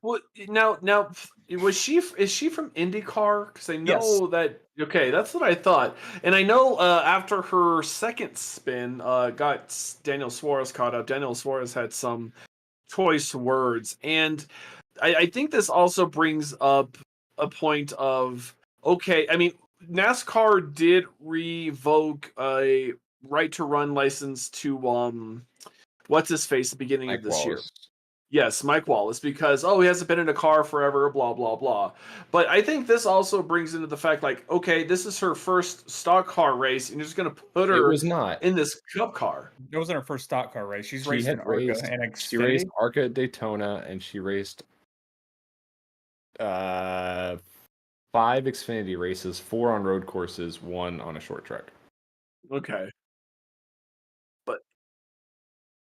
C: Well, now, is she from IndyCar? Because I know that. Okay, that's what I thought, and I know after her second spin, got Daniel Suarez caught up. Daniel Suarez had some choice words, and I think this also brings up a point of okay. I mean, NASCAR did revoke a right to run license to what's his face at the beginning of this year. Yes, Mike Wallace, because he hasn't been in a car forever, blah blah blah. But I think this also brings into the fact, like, okay, this is her first stock car race, and you're just going to put her in this cup car.
B: It wasn't her first stock car race. She raced in ARCA and Xfinity.
A: She raced ARCA at Daytona, and she raced 5 Xfinity races, 4 on road courses, 1 on a short track.
C: Okay.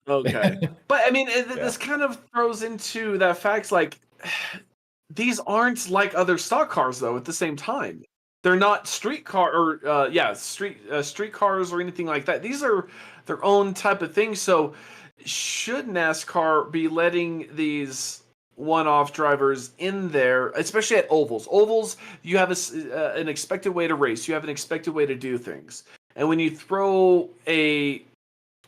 C: Okay. But I mean, this kind of throws into that fact, like, these aren't like other stock cars, though, at the same time. They're not street car or, street cars or anything like that. These are their own type of thing. So should NASCAR be letting these one-off drivers in there, especially at ovals? Ovals, you have an expected way to race. You have an expected way to do things. And when you throw a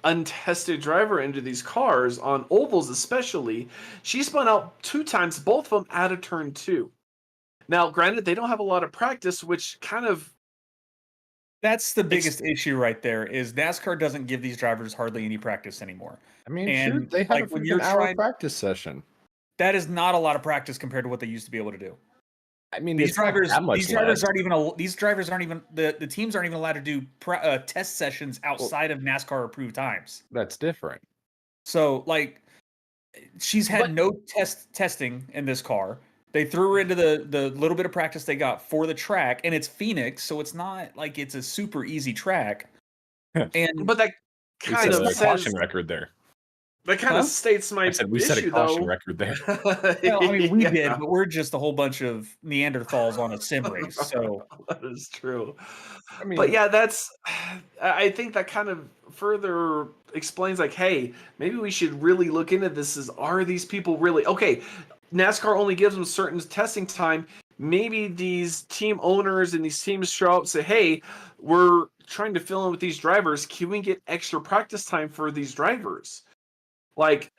C: untested driver into these cars on ovals, especially, she spun out 2 times, both of them out of turn 2. Now, granted, they don't have a lot of practice, which kind of
B: that's the biggest issue right there. Is NASCAR doesn't give these drivers hardly any practice anymore.
A: I mean, they have like, an hour practice session.
B: That is not a lot of practice compared to what they used to be able to do.
A: I mean,
B: these drivers aren't even the teams aren't even allowed to do test sessions outside of NASCAR approved times.
A: That's different.
B: So like, she's had no testing in this car. They threw her into the little bit of practice they got for the track, and it's Phoenix, so it's not like it's a super easy track.
C: But that kind of
A: says caution record there.
C: That kind of states my issue,
A: we set a caution record there.
B: Well, I mean, we did, but we're just a whole bunch of Neanderthals on a sim race. So
C: that is true.
A: I mean,
C: but yeah, I think that kind of further explains, like, hey, maybe we should really look into this. Are these people really okay? NASCAR only gives them certain testing time. Maybe these team owners and these teams show up and say, hey, we're trying to fill in with these drivers. Can we get extra practice time for these drivers? Like,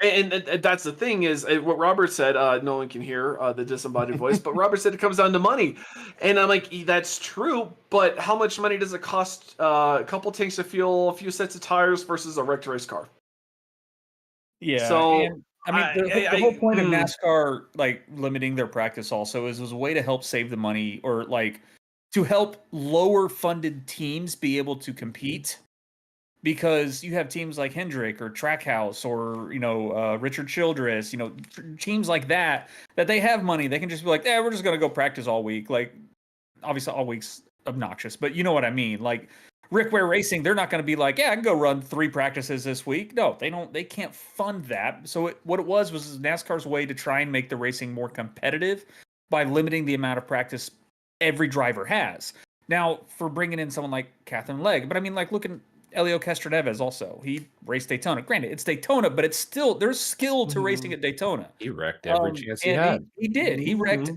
C: and that's the thing is what Robert said. No one can hear the disembodied voice, but Robert said it comes down to money, and I'm like, that's true. But how much money does it cost? A couple tanks of fuel, a few sets of tires versus a wrecked race car.
B: Yeah. So I mean, the whole point of NASCAR like limiting their practice also is a way to help save the money, or like to help lower funded teams be able to compete. Because you have teams like Hendrick or Trackhouse or, Richard Childress, teams like that they have money. They can just be like, we're just going to go practice all week. Like, obviously all week's obnoxious, but you know what I mean? Like, Rick Ware Racing, they're not going to be like, I can go run 3 practices this week. No, they can't fund that. So what it was NASCAR's way to try and make the racing more competitive by limiting the amount of practice every driver has. Now, for bringing in someone like Catherine Legg, but I mean, like, look at Helio Castroneves also. He raced Daytona. Granted, it's Daytona, but it's still, there's skill to racing at Daytona.
A: He wrecked every chance he had.
B: He did. He wrecked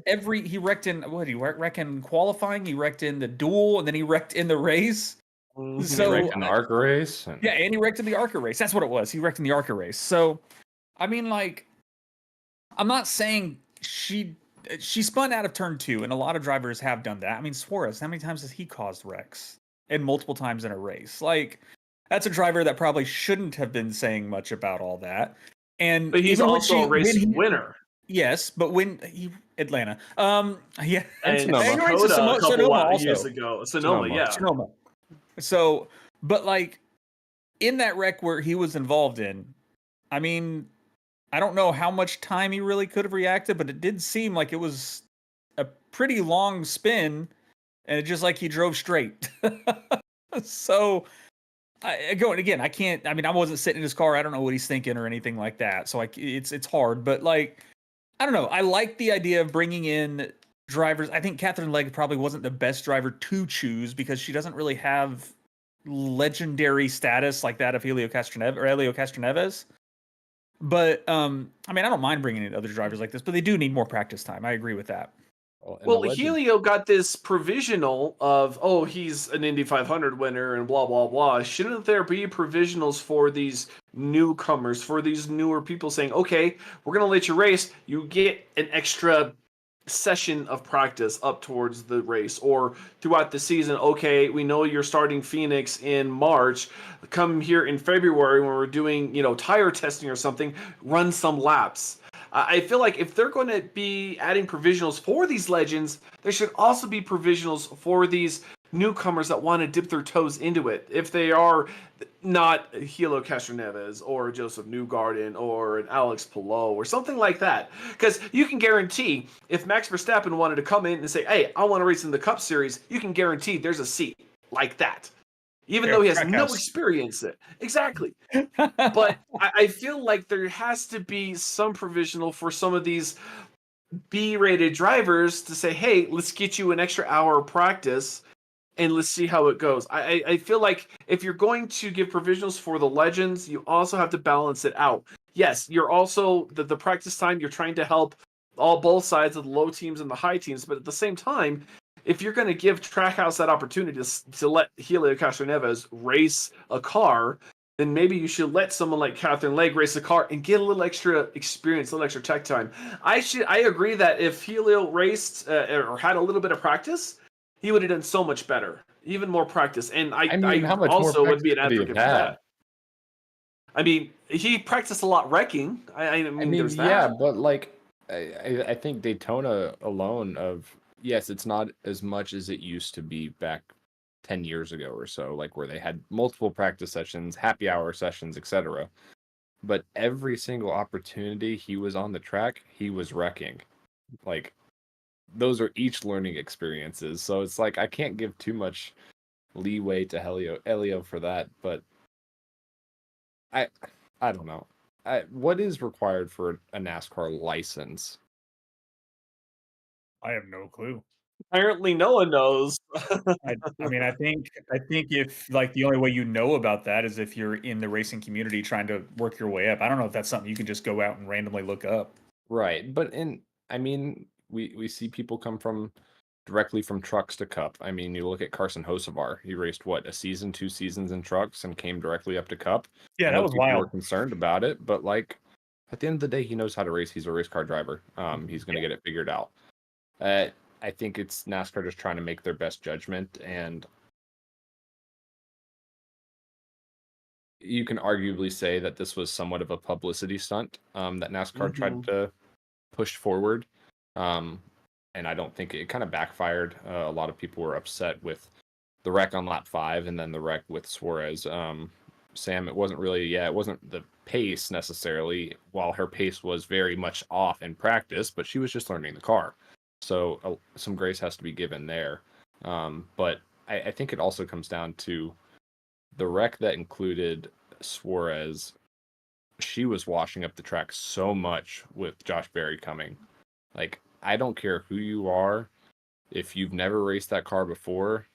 B: he wrecked in, what did he wreck in qualifying? He wrecked in the duel, and then he wrecked in the race.
A: So, he wrecked in the ARCA race.
B: Yeah, and he wrecked in the ARCA race. That's what it was. He wrecked in the ARCA race. So, I mean, like, I'm not saying she spun out of turn 2, and a lot of drivers have done that. I mean, Suarez, how many times has he caused wrecks? And multiple times in a race. Like, that's a driver that probably shouldn't have been saying much about all that.
C: But he's also a race winner.
B: Yes, but when he Atlanta, yeah,
C: and Sonoma a couple years ago. Sonoma.
B: So, but like in that wreck where he was involved in, I mean, I don't know how much time he really could have reacted, but it did seem like it was a pretty long spin. And it's just like he drove straight. So, I wasn't sitting in his car. I don't know what he's thinking or anything like that. So, it's hard. But, like, I don't know. I like the idea of bringing in drivers. I think Catherine Legg probably wasn't the best driver to choose because she doesn't really have legendary status like that of Helio Castroneves. But, I mean, I don't mind bringing in other drivers like this, but they do need more practice time. I agree with that.
C: Well, Helio got this provisional of, he's an Indy 500 winner and blah, blah, blah. Shouldn't there be provisionals for these newcomers, for these newer people saying, okay, we're going to let you race. You get an extra session of practice up towards the race or throughout the season. Okay, we know you're starting Phoenix in March. Come here in February when we're doing, tire testing or something, run some laps. I feel like if they're going to be adding provisionals for these legends, there should also be provisionals for these newcomers that want to dip their toes into it. If they are not Helio Castroneves or Joseph Newgarden or an Alex Palou or something like that. Because you can guarantee if Max Verstappen wanted to come in and say, hey, I want to race in the Cup Series, you can guarantee there's a seat like that. Even though he has no experience in it. Exactly. But I feel like there has to be some provisional for some of these B-rated drivers to say, hey, let's get you an extra hour of practice and let's see how it goes. I feel like if you're going to give provisionals for the legends, you also have to balance it out. Yes, you're also, the practice time, you're trying to help both sides of the low teams and the high teams, but at the same time, if you're going to give Trackhouse that opportunity to let Helio Castroneves race a car, then maybe you should let someone like Catherine Legg race a car and get a little extra experience, a little extra tech time. I agree that if Helio raced or had a little bit of practice, he would have done so much better, even more practice. And I also would be an advocate for that. I mean, he practiced a lot wrecking. I mean, there's that.
A: Yeah, but like, I think Daytona alone yes, it's not as much as it used to be back 10 years ago or so, like where they had multiple practice sessions, happy hour sessions, etc. But every single opportunity he was on the track, he was wrecking. Like, those are each learning experiences. So it's like I can't give too much leeway to Elio for that, but I don't know. What is required for a NASCAR license?
B: I have no clue.
C: Apparently, no one knows.
B: I mean, I think if like the only way you know about that is if you're in the racing community trying to work your way up. I don't know if that's something you can just go out and randomly look up.
A: Right, but I mean, we see people come from directly from trucks to Cup. I mean, you look at Carson Hocevar. He raced what, a season, 2 seasons in trucks, and came directly up to Cup.
B: Yeah,
A: I
B: that
A: know
B: was
A: people
B: wild.
A: were concerned about it, but like at the end of the day, he knows how to race. He's a race car driver. He's going to get it figured out. I think it's NASCAR just trying to make their best judgment, and you can arguably say that this was somewhat of a publicity stunt that NASCAR tried to push forward. And I don't think it kind of backfired. A lot of people were upset with the wreck on lap 5 and then the wreck with Suarez. Sam, it wasn't the pace necessarily, while her pace was very much off in practice, but she was just learning the car. So some grace has to be given there. But I think it also comes down to the wreck that included Suarez. She was washing up the track so much with Josh Berry coming. Like, I don't care who you are. If you've never raced that car before,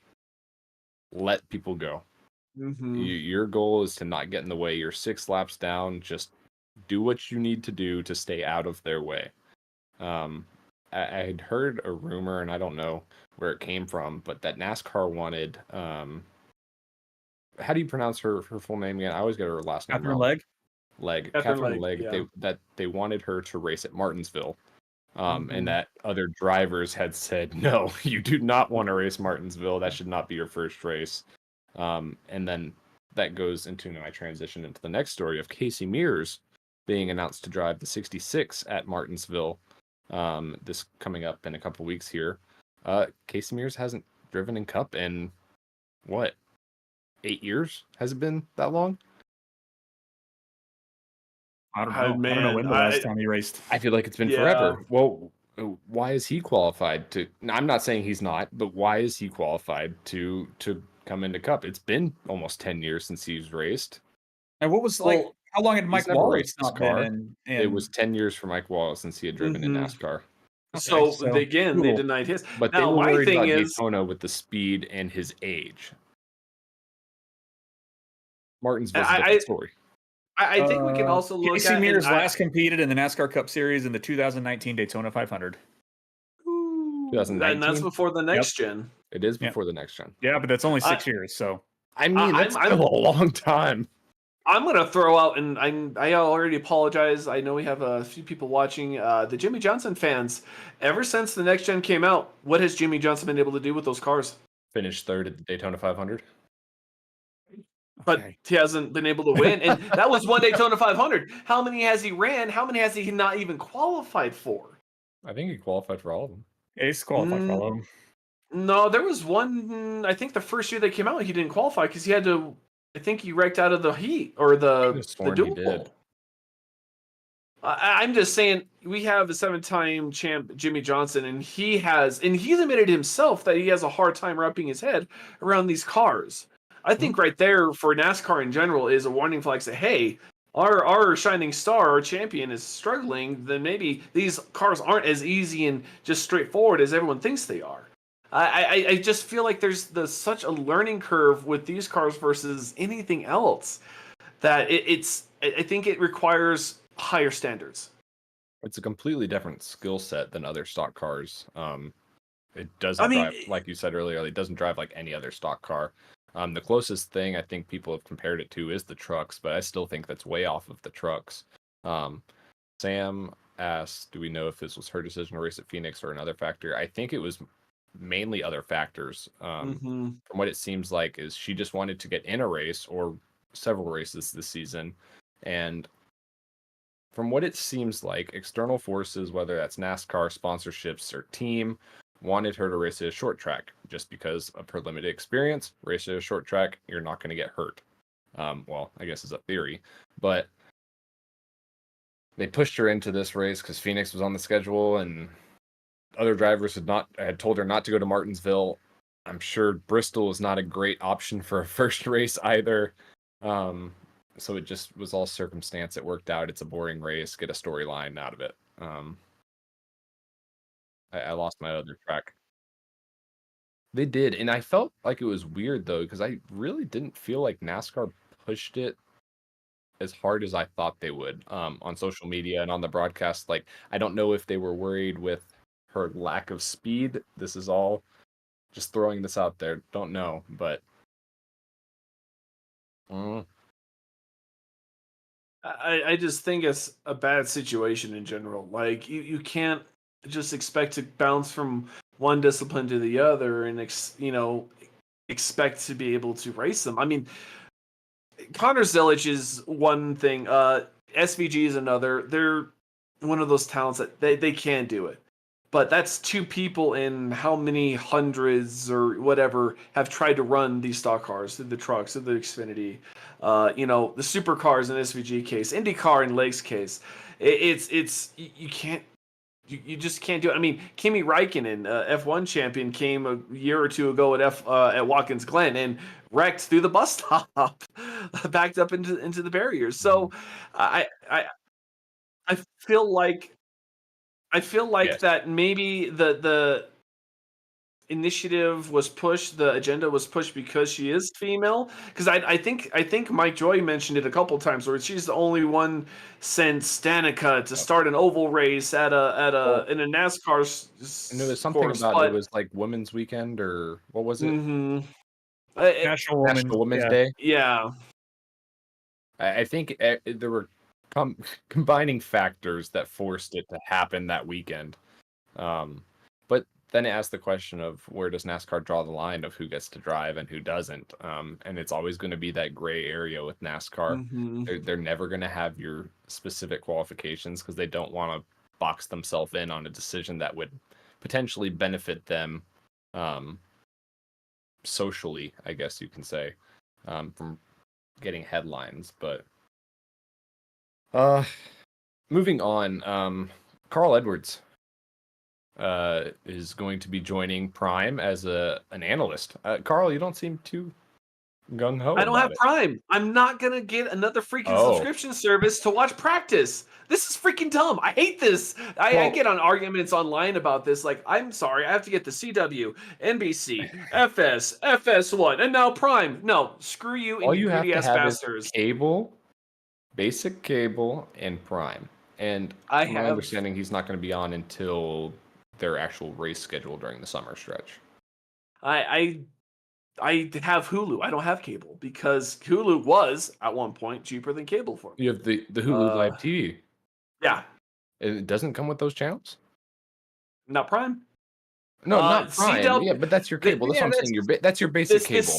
A: let people go. Your goal is to not get in the way. You're 6 laps down. Just do what you need to do to stay out of their way. I had heard a rumor, and I don't know where it came from, but that NASCAR wanted. How do you pronounce her full name again? I always get her last name wrong. Catherine Legg.
C: Yeah.
A: They wanted her to race at Martinsville. And that other drivers had said, no, you do not want to race Martinsville. That should not be your first race. And then that goes into my transition into the next story of Casey Mears being announced to drive the 66 at Martinsville. This coming up in a couple weeks here. Casey Mears hasn't driven in Cup in what, 8 years? Has it been that long?
B: I don't know. I don't know when the last time he raced.
A: I feel like it's been forever. Well, why is he qualified to? I'm not saying he's not, but why is he qualified to come into Cup? It's been almost 10 years since he's raced.
B: And what was how long had Mike Wallace not been in?
A: It was 10 years for Mike Wallace since he had driven in NASCAR.
C: Okay, so again, they denied his.
A: But now, they were worried about Daytona with the speed and his age. Martinsville's a different story.
C: I think we can also look
B: Casey Mears last competed in the NASCAR Cup Series in the 2019 Daytona 500.
A: 2019?
C: And that's before the next gen.
A: It is before the next gen.
B: Yeah, but that's only 6 years, so.
A: I mean, that's still a long time.
C: I'm going to throw out, and I already apologize. I know we have a few people watching. The Jimmy Johnson fans, ever since the next gen came out, what has Jimmy Johnson been able to do with those cars?
A: Finished 3rd at the Daytona 500.
C: But he hasn't been able to win. And that was one Daytona 500. How many has he ran? How many has he not even qualified for?
A: I think he qualified for all of them.
B: Yeah, he's qualified for all of them.
C: No, there was one, I think the first year they came out, he didn't qualify because he had to, I think he wrecked out of the heat or the duel. I'm just saying, we have a 7-time champ, Jimmy Johnson, and he's admitted himself that he has a hard time wrapping his head around these cars. I think right there for NASCAR in general is a warning flag. Say, hey, our shining star, our champion is struggling. Then maybe these cars aren't as easy and just straightforward as everyone thinks they are. I just feel like there's such a learning curve with these cars versus anything else that I think it requires higher standards.
A: It's a completely different skill set than other stock cars. It doesn't drive, like you said earlier, it doesn't drive like any other stock car. The closest thing I think people have compared it to is the trucks, but I still think that's way off of the trucks. Sam asked, do we know if this was her decision to race at Phoenix or another factor? I think it was mainly other factors. From what it seems like is she just wanted to get in a race or several races this season And from what it seems like, external forces, whether that's NASCAR sponsorships or team, wanted her to race at a short track just because of her limited experience. Race at a short track, you're not going to get hurt. Well, I guess it's a theory, but they pushed her into this race because Phoenix was on the schedule and other drivers had told her not to go to Martinsville. I'm sure Bristol is not a great option for a first race either. So it just was all circumstance. It worked out. It's a boring race. Get a storyline out of it. I lost my other track. They did, and I felt like it was weird though because I really didn't feel like NASCAR pushed it as hard as I thought they would on social media and on the broadcast. Like, I don't know if they were worried with her lack of speed. This is all just throwing this out there. Don't know, but
C: I just think it's a bad situation in general. Like, you can't just expect to bounce from one discipline to the other and expect to be able to race them. I mean, Connor Zilic is one thing. SVG is another. They're one of those talents that they can do it. But that's two people in how many hundreds or whatever have tried to run these stock cars, the trucks, the Xfinity, the supercars in SVG case, IndyCar in Lake's case. You can't. You just can't do it. I mean, Kimi Räikkönen, F1 champion, came a year or two ago at Watkins Glen and wrecked through the bus stop, backed up into the barriers. So I feel like
A: yes.
C: that maybe the initiative was pushed, the agenda was pushed because she is female. Because I think Mike Joy mentioned it a couple times where she's the only one since Danica to start an oval race in a NASCAR.
A: And it was something about it was like Women's Weekend or what was it?
C: Mm-hmm.
B: National
A: Women's Day.
C: Yeah.
A: I think there were combining factors that forced it to happen that weekend. But then it asks the question of where does NASCAR draw the line of who gets to drive and who doesn't? And it's always going to be that gray area with NASCAR.
C: Mm-hmm.
A: They're never going to have your specific qualifications because they don't want to box themselves in on a decision that would potentially benefit them socially, I guess you can say, from getting headlines. But moving on, Carl Edwards is going to be joining Prime as an analyst. Carl, you don't seem too gung-ho.
C: I don't have Prime. I'm not gonna get another freaking subscription service to watch practice. This is freaking dumb. I hate this. I get on arguments online about this. Like, I'm sorry, I have to get the CW, NBC, FS, FS1, and now Prime. No, screw you and you greedy ass bastards.
A: Cable, basic cable, and Prime. And my understanding, he's not going to be on until their actual race schedule during the summer stretch.
C: I have Hulu. I don't have cable because Hulu was at one point cheaper than cable for me.
A: You have the Hulu Live TV.
C: Yeah.
A: It doesn't come with those channels?
C: Not Prime?
A: No, not Prime. CW, yeah, but that's your cable. That's what I'm saying. That's your basic cable.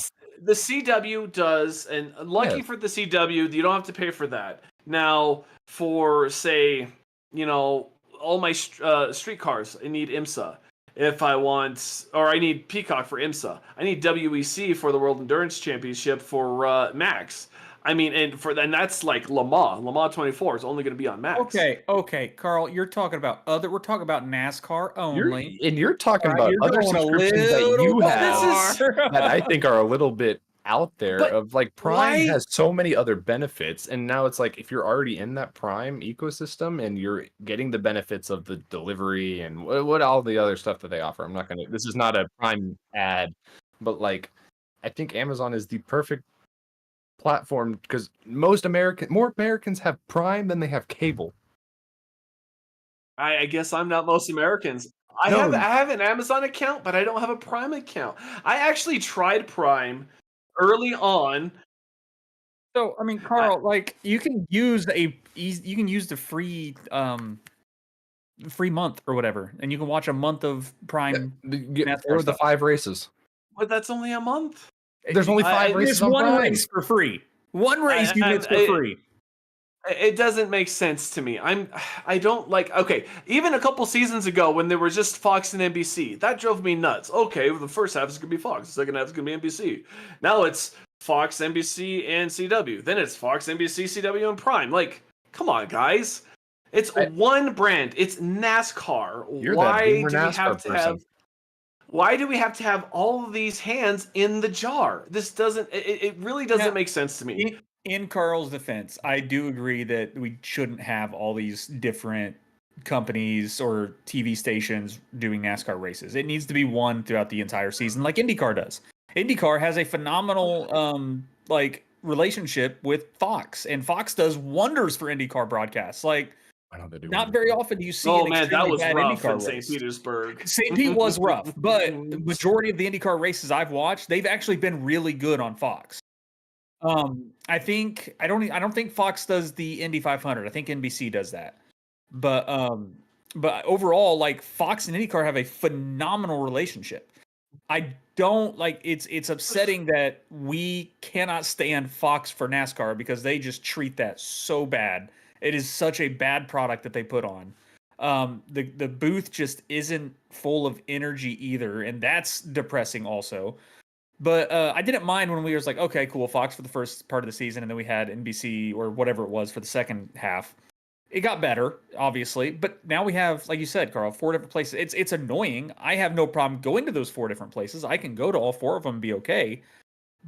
C: The CW does, and lucky for the CW, you don't have to pay for that. Now, for, say, all my street cars, I need IMSA. If I want, or I need Peacock for IMSA. I need WEC for the World Endurance Championship for Max. I mean, and that's like Le Mans 24 is only going to be on Max.
B: Okay, Carl, you're talking about we're talking about NASCAR only.
A: You're talking about other subscriptions that you have that I think are a little bit out there. But of like Prime has so many other benefits, and now it's like if you're already in that Prime ecosystem and you're getting the benefits of the delivery and what all the other stuff that they offer. This is not a Prime ad, but like I think Amazon is the perfect platform because more Americans have Prime than they have cable.
C: I guess I'm not most Americans. I have an Amazon account, but I don't have a Prime account. I actually tried Prime early on.
B: So I mean, Carl, you can use the free month or whatever, and you can watch a month of Prime.
A: Or the 5 races.
C: But that's only a month.
A: There's only 5 races on
B: one
A: Prime.
B: race for free. One race you get for free.
C: It doesn't make sense to me. I don't like. Okay, even a couple seasons ago when there was just Fox and NBC, that drove me nuts. Okay, well, the first half is gonna be Fox, the second half is gonna be NBC. Now it's Fox, NBC, and CW. Then it's Fox, NBC, CW, and Prime. Like, come on, guys. It's one brand. It's NASCAR. Why do we have to have all of these hands in the jar? This doesn't. It really doesn't make sense to me.
B: In Carl's defense, I do agree that we shouldn't have all these different companies or TV stations doing NASCAR races. It needs to be one throughout the entire season, like IndyCar does. IndyCar has a phenomenal relationship with Fox, and Fox does wonders for IndyCar broadcasts. Like, not very often do you see.
C: Oh man, that was rough in St. Petersburg.
B: St. Pete was rough, but the majority of the IndyCar races I've watched, they've actually been really good on Fox. I don't think Fox does the Indy 500. I think NBC does that. But overall, like, Fox and IndyCar have a phenomenal relationship. I don't like it's upsetting that we cannot stand Fox for NASCAR because they just treat that so bad. It is such a bad product that they put on. The booth just isn't full of energy either, and that's depressing also. But I didn't mind when we was like, okay, cool, Fox for the first part of the season, and then we had NBC or whatever it was for the second half. It got better, obviously, but now we have, like you said, Carl, 4 different places. It's annoying. I have no problem going to those 4 different places. I can go to all 4 of them and be okay.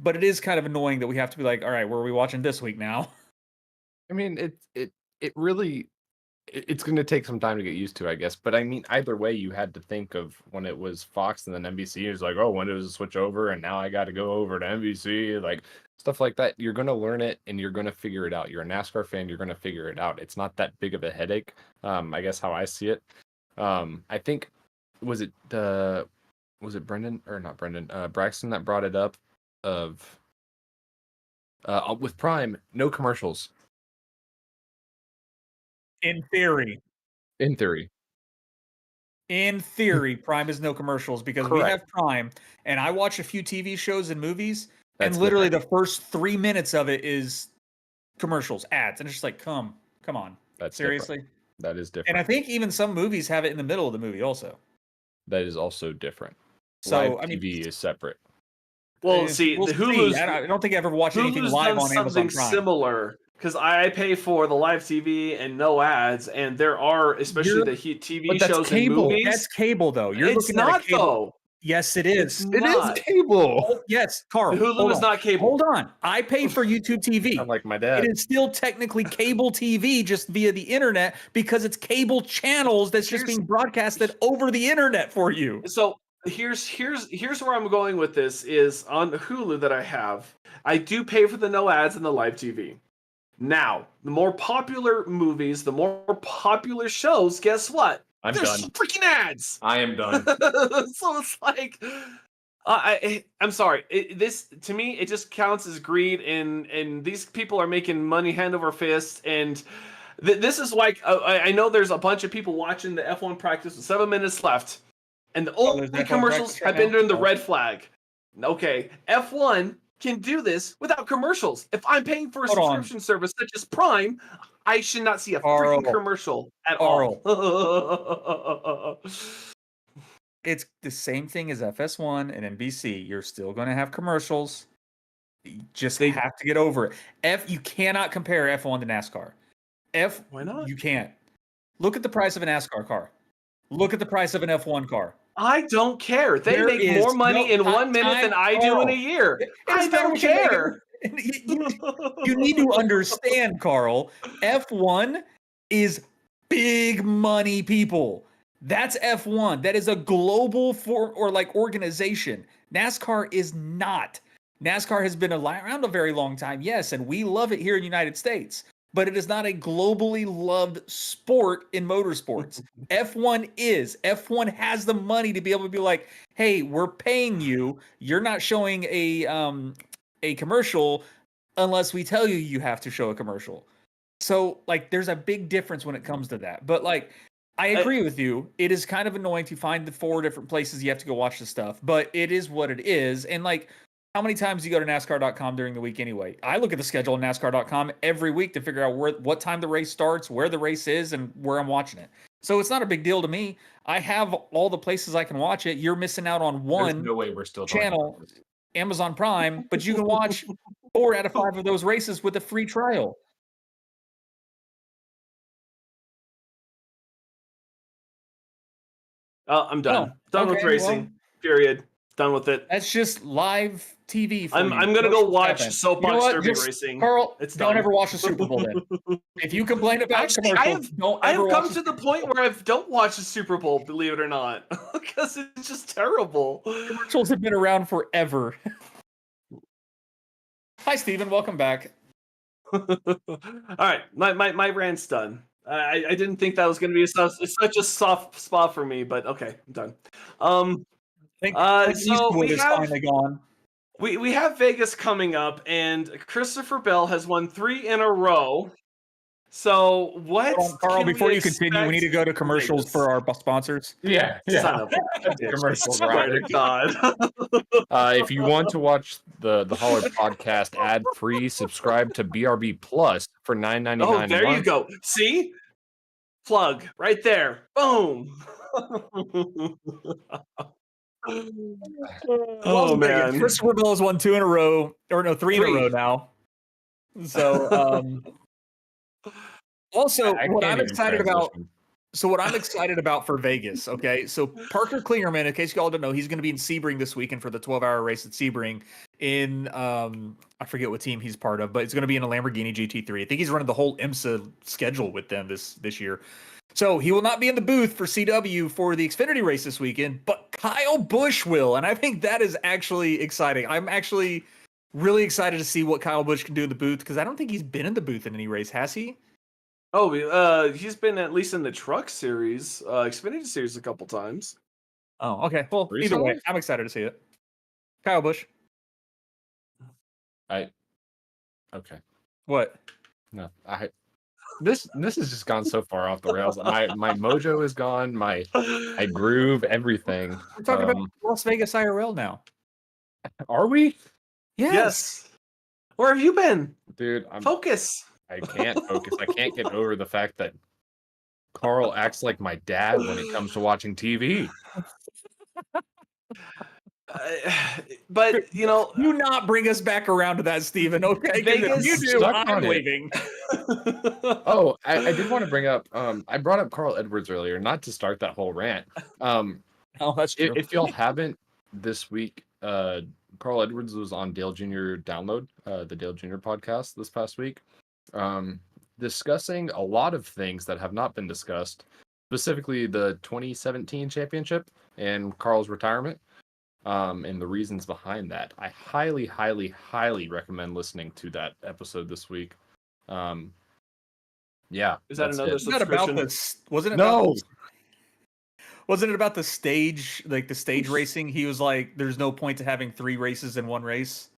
B: But it is kind of annoying that we have to be like, all right, where are we watching this week now?
A: I mean, it really, it's going to take some time to get used to, I guess. But I mean, either way, you had to think of when it was Fox and then NBC. It was like, oh, when does it switch over? And now I got to go over to NBC, like stuff like that. You're going to learn it and you're going to figure it out. You're a NASCAR fan. You're going to figure it out. It's not that big of a headache. I guess how I see it. I think was it Brendan or not Brendan? Braxton that brought it up of with Prime, no commercials.
B: In theory, Prime is no commercials because we have Prime, and I watch a few TV shows and movies, and literally the first 3 minutes of it is commercials, ads, and it's just like, come on,
A: that's
B: seriously.
A: Different. That is different.
B: And I think even some movies have it in the middle of the movie also.
A: That is also different.
B: So
A: live TV is separate.
C: Well, see, the Hulu's.
B: I don't think I ever watched anything live on Amazon Prime.
C: Similar. Because I pay for the live TV and no ads, and there are, especially the TV shows and movies.
B: That's cable, though.
C: It's not, though.
B: Yes, it is.
C: It is cable.
B: Oh, yes, Carl.
C: Hulu is not cable.
B: Hold on. I pay for YouTube TV.
A: I'm like my dad.
B: It is still technically cable TV, just via the internet, because it's cable channels that's just being broadcasted over the internet for you.
C: So here's where I'm going with this is on Hulu that I do pay for the no ads and the live TV. Now, the more popular movies, the more popular shows, guess what? There's done. Freaking ads.
A: I am done.
C: So it's like, I'm sorry. This to me, it just counts as greed, and these people are making money hand over fist. And this is like, I know there's a bunch of people watching the F1 practice with 7 minutes left, and the only commercials have been during the red flag. Okay, F1 can do this without commercials. If I'm paying for a subscription service such as Prime, I should not see a freaking commercial at all.
B: It's the same thing as FS1 and NBC. You're still going to have commercials. You just have to get over it. You cannot compare F1 to NASCAR.
C: Why not?
B: You can't. Look at the price of a NASCAR car. Look at the price of an F1 car.
C: I don't care. They make more money in 1 minute than I do in a year. I don't care.
B: You need to understand, Carl. F1 is big money, people. That's F1. That is a global organization. NASCAR is not. NASCAR has been around a very long time, yes, and we love it here in the United States. But it is not a globally loved sport in motorsports. F1 is. F1 has the money to be able to be like, hey, we're paying you. You're not showing a commercial unless we tell you have to show a commercial. So, like, there's a big difference when it comes to that. But, like, I agree with you. It is kind of annoying to find the 4 different places you have to go watch the stuff. But it is what it is. And, like, how many times do you go to NASCAR.com during the week anyway? I look at the schedule on NASCAR.com every week to figure out what time the race starts, where the race is, and where I'm watching it. So it's not a big deal to me. I have all the places I can watch it. You're missing out on one
A: no way we're still
B: channel, Amazon Prime, but you can watch 4 out of 5 of those races with a free trial.
C: I'm done. Done with racing. Period. Done with it.
B: That's just live TV.
C: I'm gonna go watch Soapbox Derby racing.
B: Carl, don't ever watch the Super Bowl then. If you complain about commercials,
C: I've come to the point where I don't watch the Super Bowl, believe it or not, because it's just terrible.
B: Commercials have been around forever. Hi, Steven. Welcome back.
C: All right, my rant's done. I didn't think that was going to be such a soft spot for me, but okay, I'm done. So we have finally gone. We have Vegas coming up, and Christopher Bell has won 3 in a row. So what?
B: Carl, before you continue, we need to go to commercials for our sponsors.
A: Yeah.
C: Son of a
A: commercials.
C: Swear to God.
A: If you want to watch the Holler podcast ad free, subscribe to BRB Plus for $9.99.
C: Oh, there you go. See, plug right there. Boom. Oh man,
B: Christopher Bell has won 2 in a row, or no, 3 in a row now. So, also, what I'm excited about. So what I'm excited about for Vegas, okay? So Parker Klingerman, in case you all don't know, he's going to be in Sebring this weekend for the 12-hour race at Sebring in, I forget what team he's part of, but it's going to be in a Lamborghini GT3. I think he's running the whole IMSA schedule with them this year. So he will not be in the booth for CW for the Xfinity race this weekend, but Kyle Busch will, and I think that is actually exciting. I'm actually really excited to see what Kyle Busch can do in the booth, because I don't think he's been in the booth in any race, has he?
C: Oh, he's been at least in the Truck Series, Xfinity Series a couple times.
B: Oh, okay. Well, either way, I'm excited to see it. Kyle Busch.
A: Okay.
B: What?
A: No, this has just gone so far off the rails. My mojo is gone. My groove, everything.
B: We're talking about Las Vegas IRL now.
A: Are we?
C: Yes. Where have you been,
A: dude?
C: Focus.
A: I can't focus. I can't get over the fact that Carl acts like my dad when it comes to watching TV.
C: But you know,
B: do not bring us back around to that, Steven. Okay,
C: Vegas,
B: you do. I'm leaving.
A: Oh, I did want to bring up. I brought up Carl Edwards earlier, not to start that whole rant.
B: Oh, that's true.
A: If y'all haven't this week, Carl Edwards was on Dale Jr. Download, the Dale Jr. podcast this past week, discussing a lot of things that have not been discussed, specifically the 2017 championship and Carl's retirement, and the reasons behind that. I highly, highly, highly recommend listening to that episode this week. Yeah.
C: Is that another subscription?
B: About this? Wasn't it? No. Wasn't it about the stage, like the stage racing? He was like, "There's no point to having 3 races in one race."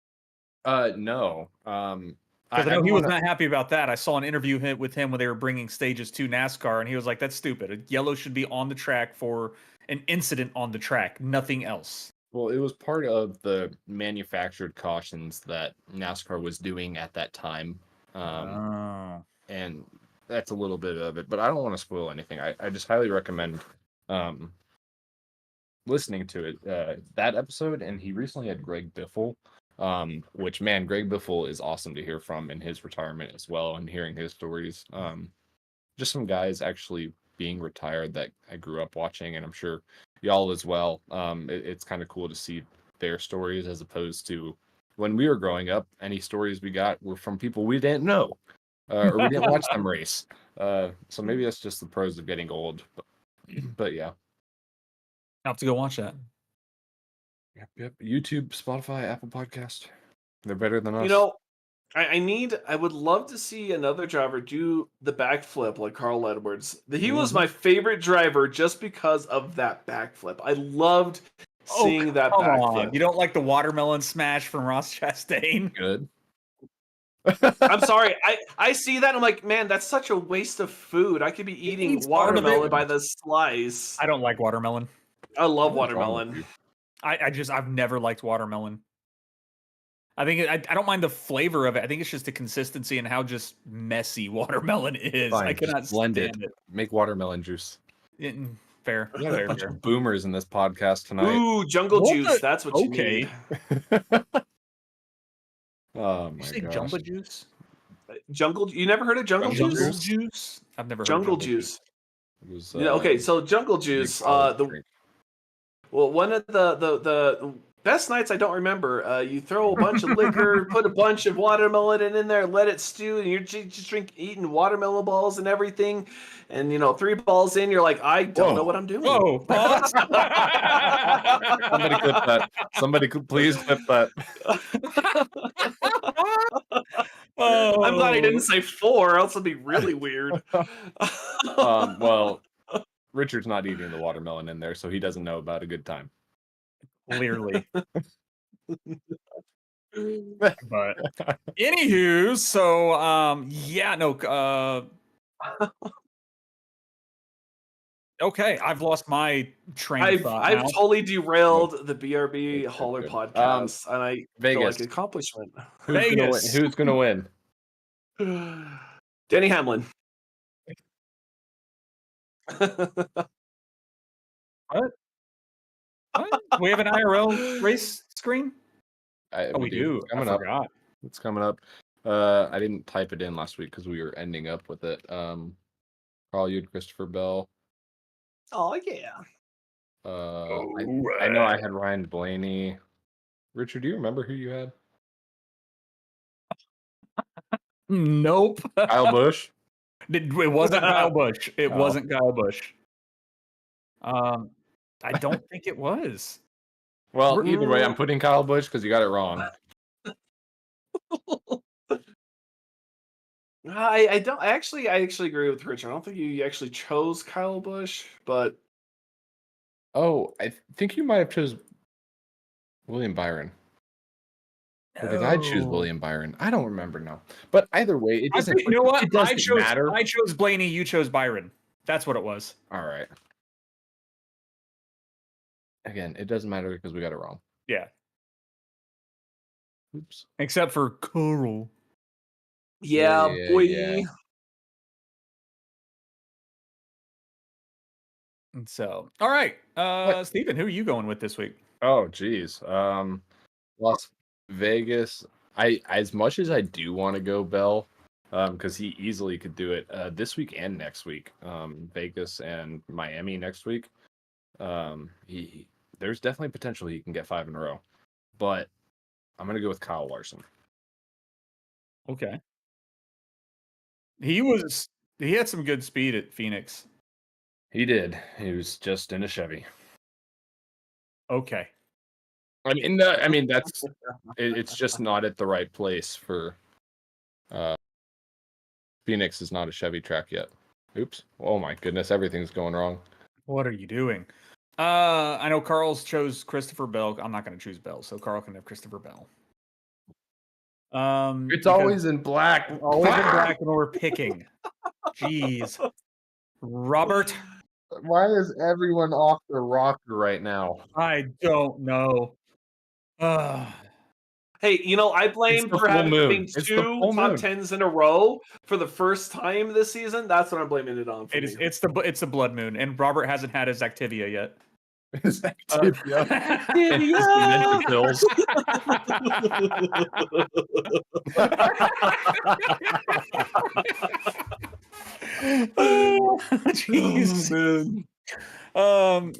A: No.
B: Because I know he was not happy about that. I saw an interview with him when they were bringing stages to NASCAR, and he was like, "That's stupid. A yellow should be on the track for an incident on the track, nothing else."
A: Well, it was part of the manufactured cautions that NASCAR was doing at that time. And that's a little bit of it, but I don't want to spoil anything. I just highly recommend listening to it. That episode, and he recently had Greg Biffle, which, man, Greg Biffle is awesome to hear from in his retirement as well, and hearing his stories. Just some guys actually being retired that I grew up watching, and I'm sure y'all as well. It's kind of cool to see their stories as opposed to when we were growing up. Any stories we got were from people we didn't know, or we didn't watch them race. So maybe that's just the pros of getting old. But yeah,
B: I'll have to go watch that.
A: Yep. YouTube, Spotify, Apple Podcast. They're better than us.
C: You know, I would love to see another driver do the backflip like Carl Edwards. He was my favorite driver just because of that backflip. I loved seeing that backflip.
B: You don't like the watermelon smash from Ross Chastain?
A: Good.
C: I'm sorry. I see that. I'm like, man, that's such a waste of food. I could be eating watermelon by the slice.
B: I don't like watermelon.
C: I love watermelon.
B: I've never liked watermelon. I think I don't mind the flavor of it. I think it's just the consistency and how just messy watermelon is.
A: Fine,
B: I cannot
A: blend
B: stand it.
A: Make watermelon juice.
B: Fair.
A: We got a bunch of boomers in this podcast tonight.
C: Ooh, jungle juice. That's what you need.
A: Oh
B: you say gosh. Jumbo juice?
C: Jungle? You never heard of jungle juice?
B: I've never heard
C: jungle
B: of
C: juice.
A: Was,
C: okay, so jungle juice. One of the best nights I don't remember. You throw a bunch of liquor, put a bunch of watermelon in there, let it stew, and you're just eating watermelon balls and everything. And 3 balls in, you're like, I don't know what I'm doing.
B: Whoa!
A: Somebody clip that. Somebody please clip that.
C: I'm glad I didn't say 4, else it'd be really weird.
A: Well, Richard's not eating the watermelon in there, so he doesn't know about a good time.
B: Clearly. But anywho, so okay, I've lost my train of thought.
C: I've totally derailed the BRB Hauler podcast, and I feel like an accomplishment.
A: Who's gonna win?
C: Denny Hamlin.
B: What? We have an IRL race screen? We do.
A: It's coming up. I didn't type it in last week because we were ending up with it. Carl, you had Christopher Bell.
C: Oh yeah.
A: I know I had Ryan Blaney. Richard, do you remember who you had?
B: Nope.
A: Kyle Busch.
B: It wasn't Kyle Busch. It wasn't Kyle Busch. I don't think it was.
A: Well, either way, I'm putting Kyle Busch because you got it wrong.
C: I don't actually agree with Richard. I don't think you actually chose Kyle Busch, but
A: I think you might have chose William Byron. Or did I choose William Byron? I don't remember now. But either way, it doesn't.
B: You know what?
A: It doesn't matter.
B: I chose Blaney. You chose Byron. That's what it was.
A: All right. Again, it doesn't matter because we got it wrong.
B: Yeah.
A: Oops.
B: Except for Carl.
C: Yeah, boy. Yeah.
B: And so, all right, Steven, who are you going with this week?
A: Oh, geez. Las Vegas. As much as I do want to go Bell, because he easily could do it this week and next week. Vegas and Miami next week. There's definitely potential he can get 5 in a row, but I'm gonna go with Kyle Larson.
B: Okay. He had some good speed at Phoenix.
A: He did. He was just in a Chevy.
B: Okay.
A: I mean that's it's just not at the right place for Phoenix is not a Chevy track yet. Oops. Oh my goodness, everything's going wrong.
B: What are you doing? I know Carl's chose Christopher Bell. I'm not going to choose Bell, so Carl can have Christopher Bell.
A: It's always in black.
B: Always in black when we're picking. Jeez. Robert.
A: Why is everyone off the rocker right now?
B: I don't know.
C: Hey, I blame for having 2 top 10s in a row for the first time this season. That's what I'm blaming it on.
B: It's the blood moon, and Robert hasn't had his Activia yet.
A: His Activia. Activia. Pills.
B: Jeez.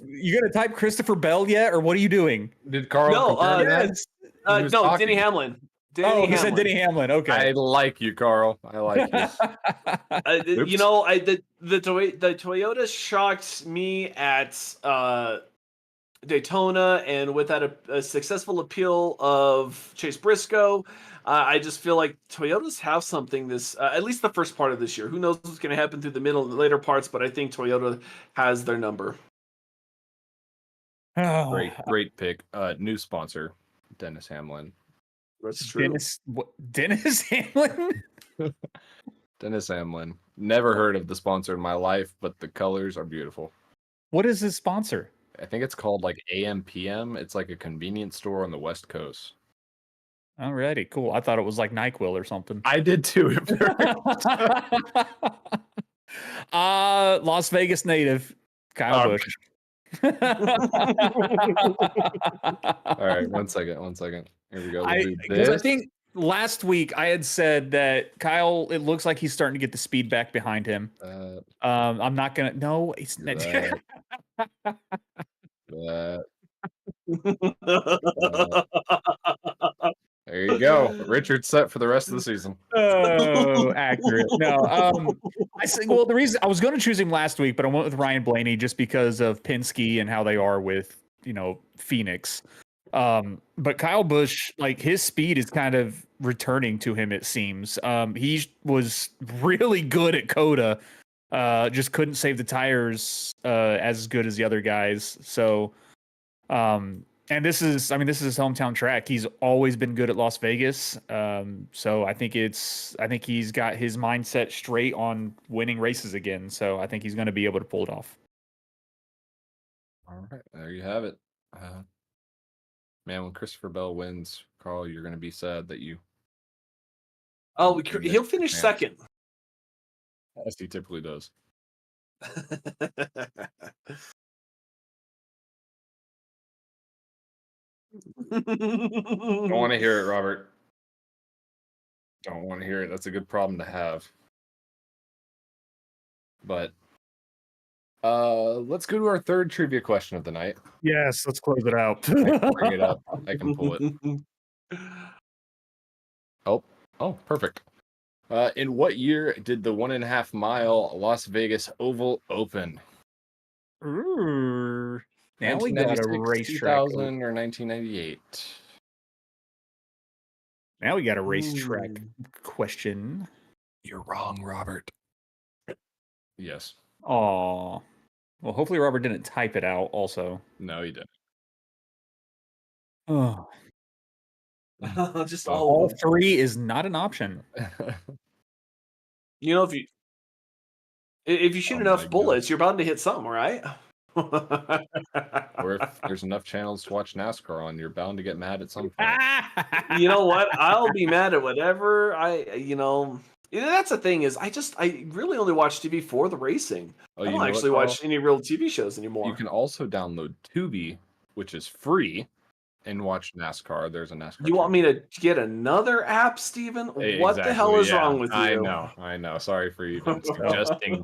B: You gonna type Christopher Bell yet, or what are you doing?
A: Did Carl?
C: No, Denny Hamlin.
B: He said Denny Hamlin. Okay,
A: I like you, Carl. I like you.
C: The Toyota shocked me at Daytona, and without a successful appeal of Chase Briscoe, I just feel like Toyotas have something this at least the first part of this year. Who knows what's going to happen through the middle and the later parts, but I think Toyota has their number.
A: Great pick. New sponsor, Dennis Hamlin.
C: That's true.
B: Dennis Hamlin?
A: Dennis Hamlin. Never heard of the sponsor in my life, but the colors are beautiful.
B: What is his sponsor?
A: I think it's called like AMPM. It's like a convenience store on the West Coast.
B: Alrighty, cool. I thought it was like NyQuil or something.
A: I did too.
B: Las Vegas native, Kyle Busch.
A: All right, one second. Here we go.
B: Because I think last week I had said that Kyle, it looks like he's starting to get the speed back behind him. I'm not gonna. No, it's not.
A: There you go. Richard's set for the rest of the season.
B: Oh, accurate. No, I think. Well, the reason I was going to choose him last week, but I went with Ryan Blaney just because of Penske and how they are with Phoenix. But Kyle Busch, like his speed is kind of returning to him. It seems he was really good at Coda, just couldn't save the tires as good as the other guys. So, and this is his hometown track. He's always been good at Las Vegas. So I think he's got his mindset straight on winning races again. So I think he's going to be able to pull it off.
A: All right, there you have it. Man, when Christopher Bell wins, Carl, you're going to be sad that you.
C: Oh, he'll finish second.
A: As he typically does. Don't want to hear it, Robert. Don't want to hear it. That's a good problem to have. But let's go to our third trivia question of the night.
B: Yes, let's close it out.
A: I can bring it up. I can pull it. Oh, perfect. In what year did the 1.5 mile Las Vegas Oval open?
B: Ooh. Now we got a racetrack.
A: 2000 or 1998?
B: Now we got a racetrack question.
A: You're wrong, Robert. Yes.
B: Oh. Well, hopefully Robert didn't type it out also.
A: No, he didn't.
B: Oh.
C: Just
B: all three is not an option.
C: If you shoot enough bullets, you're bound to hit something, right?
A: Or if there's enough channels to watch NASCAR on, you're bound to get mad at some point.
C: You know what? I'll be mad at whatever that's the thing is I really only watch TV for the racing. I don't actually watch any real TV shows anymore.
A: You can also download Tubi, which is free, and watch NASCAR. There's a NASCAR.
C: You want me to get another app, Steven? Exactly, what the hell is wrong with you?
A: I know. Sorry for even suggesting.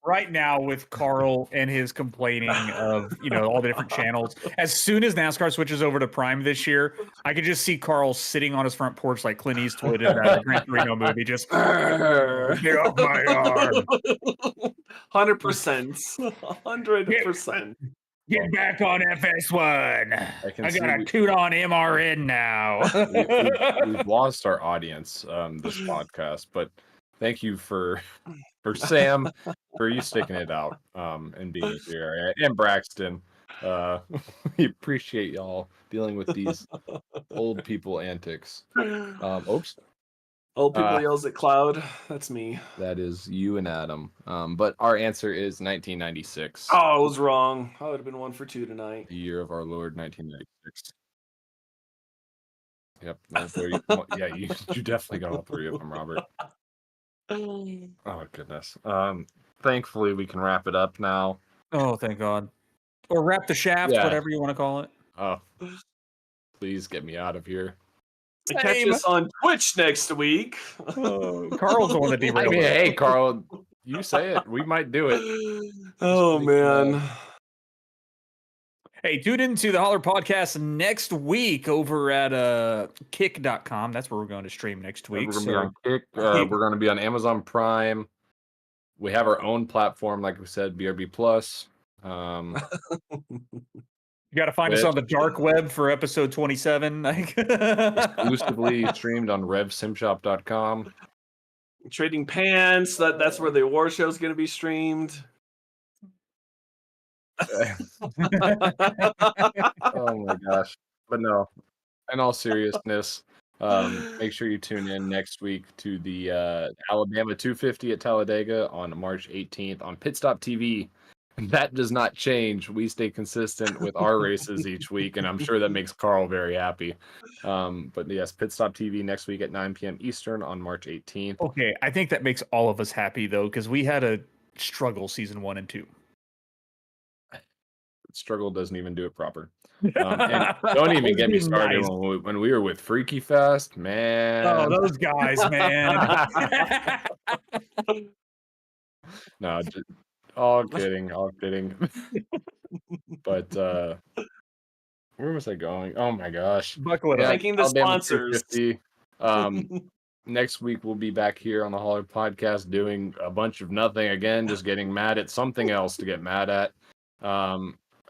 B: Right now with Carl and his complaining of, all the different channels. As soon as NASCAR switches over to Prime this year, I could just see Carl sitting on his front porch like Clint Eastwood in that Gran Torino movie, just get off my arm.
C: 100%. 100%.
B: Get back on FS1. I got a toot on MRN now.
A: We've lost our audience this podcast, but thank you for Sam, for you sticking it out and being here, and Braxton. We appreciate y'all dealing with these old people antics. Oops.
C: Old people yells at Cloud. That's me.
A: That is you and Adam. But our answer is 1996.
C: Oh, I was wrong. I would have been 1 for 2 tonight.
A: The year of our Lord, 1996. Yep. Yeah, you definitely got all three of them, Robert. Oh goodness. Thankfully we can wrap it up now.
B: Oh, thank God. Or wrap the shaft, whatever you want to call it.
A: Oh, please get me out of here.
C: Catch us on Twitch next week.
B: Carl's the one that derailed.
A: Hey, Carl, you say it. We might do it.
C: Oh man.
B: Hey, tune into the Holler Podcast next week over at kick.com. That's where we're going to stream next week.
A: We're going to be on Kick. We're going to be on Amazon Prime. We have our own platform, like we said, BRB Plus.
B: You got to find us on the dark web for episode 27.
A: Exclusively streamed on revsimshop.com.
C: Trading Pants. That's where the award show is going to be streamed.
A: Oh my gosh. But no, in all seriousness, make sure you tune in next week to the Alabama 250 at Talladega on March 18th on Pit Stop TV. that does not change. We stay consistent with our races each week, and I'm sure that makes Carl very happy. But yes, Pit Stop TV next week at 9 p.m. Eastern on March 18th.
B: Okay, I think that makes all of us happy though, because we had a struggle season 1 and 2.
A: Struggle doesn't even do it proper. And don't even get me started when we were with Freaky Fest, man.
B: Oh, those guys, man.
A: No, just, all kidding. But where was I going? Oh my gosh.
B: Buckle it up.
C: Thanking the sponsors.
A: Next week we'll be back here on the Holler Podcast doing a bunch of nothing again, just getting mad at something else to get mad at.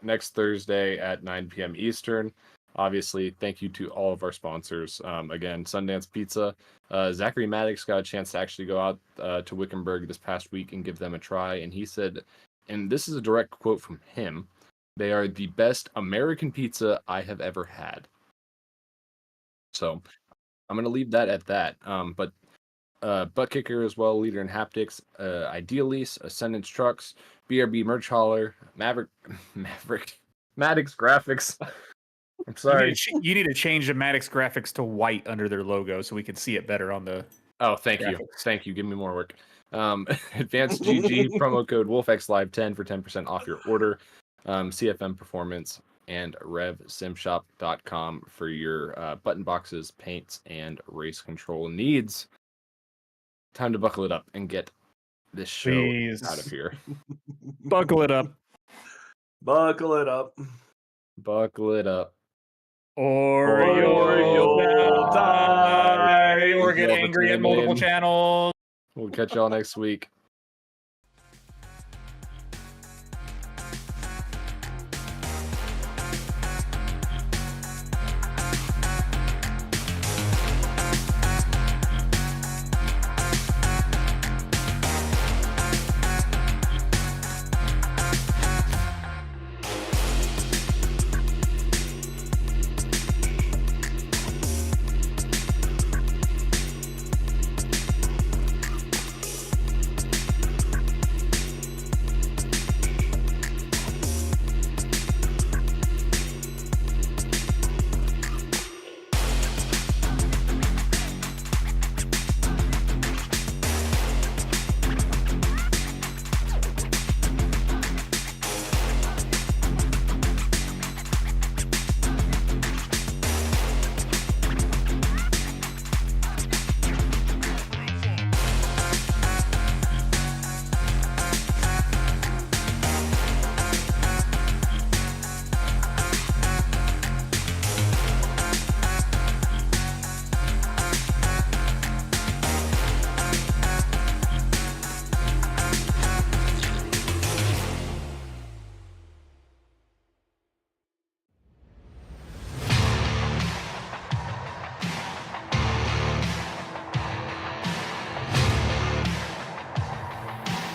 A: Next Thursday at 9 p.m. Eastern. Obviously, thank you to all of our sponsors. Again, Sundance Pizza. Zachary Maddox got a chance to actually go out to Wickenburg this past week and give them a try. And he said, and this is a direct quote from him, they are the best American pizza I have ever had. So I'm going to leave that at that. But Butt Kicker as well, leader in haptics, Idealease, Ascendance Trucks, BRB Merch Hauler, Maddox Graphics. I'm sorry.
B: You need to change the Maddox Graphics to white under their logo so we can see it better on the.
A: Oh, thank you. Give me more work. Advanced GG promo code WolfXLive10 for 10% off your order. CFM Performance and RevSimShop.com for your button boxes, paints, and race control needs. Time to buckle it up and get this show out of here.
B: Buckle it up.
C: Buckle it up.
A: Buckle it up.
B: Or you'll die. Or get angry at multiple channels.
A: We'll catch y'all next week.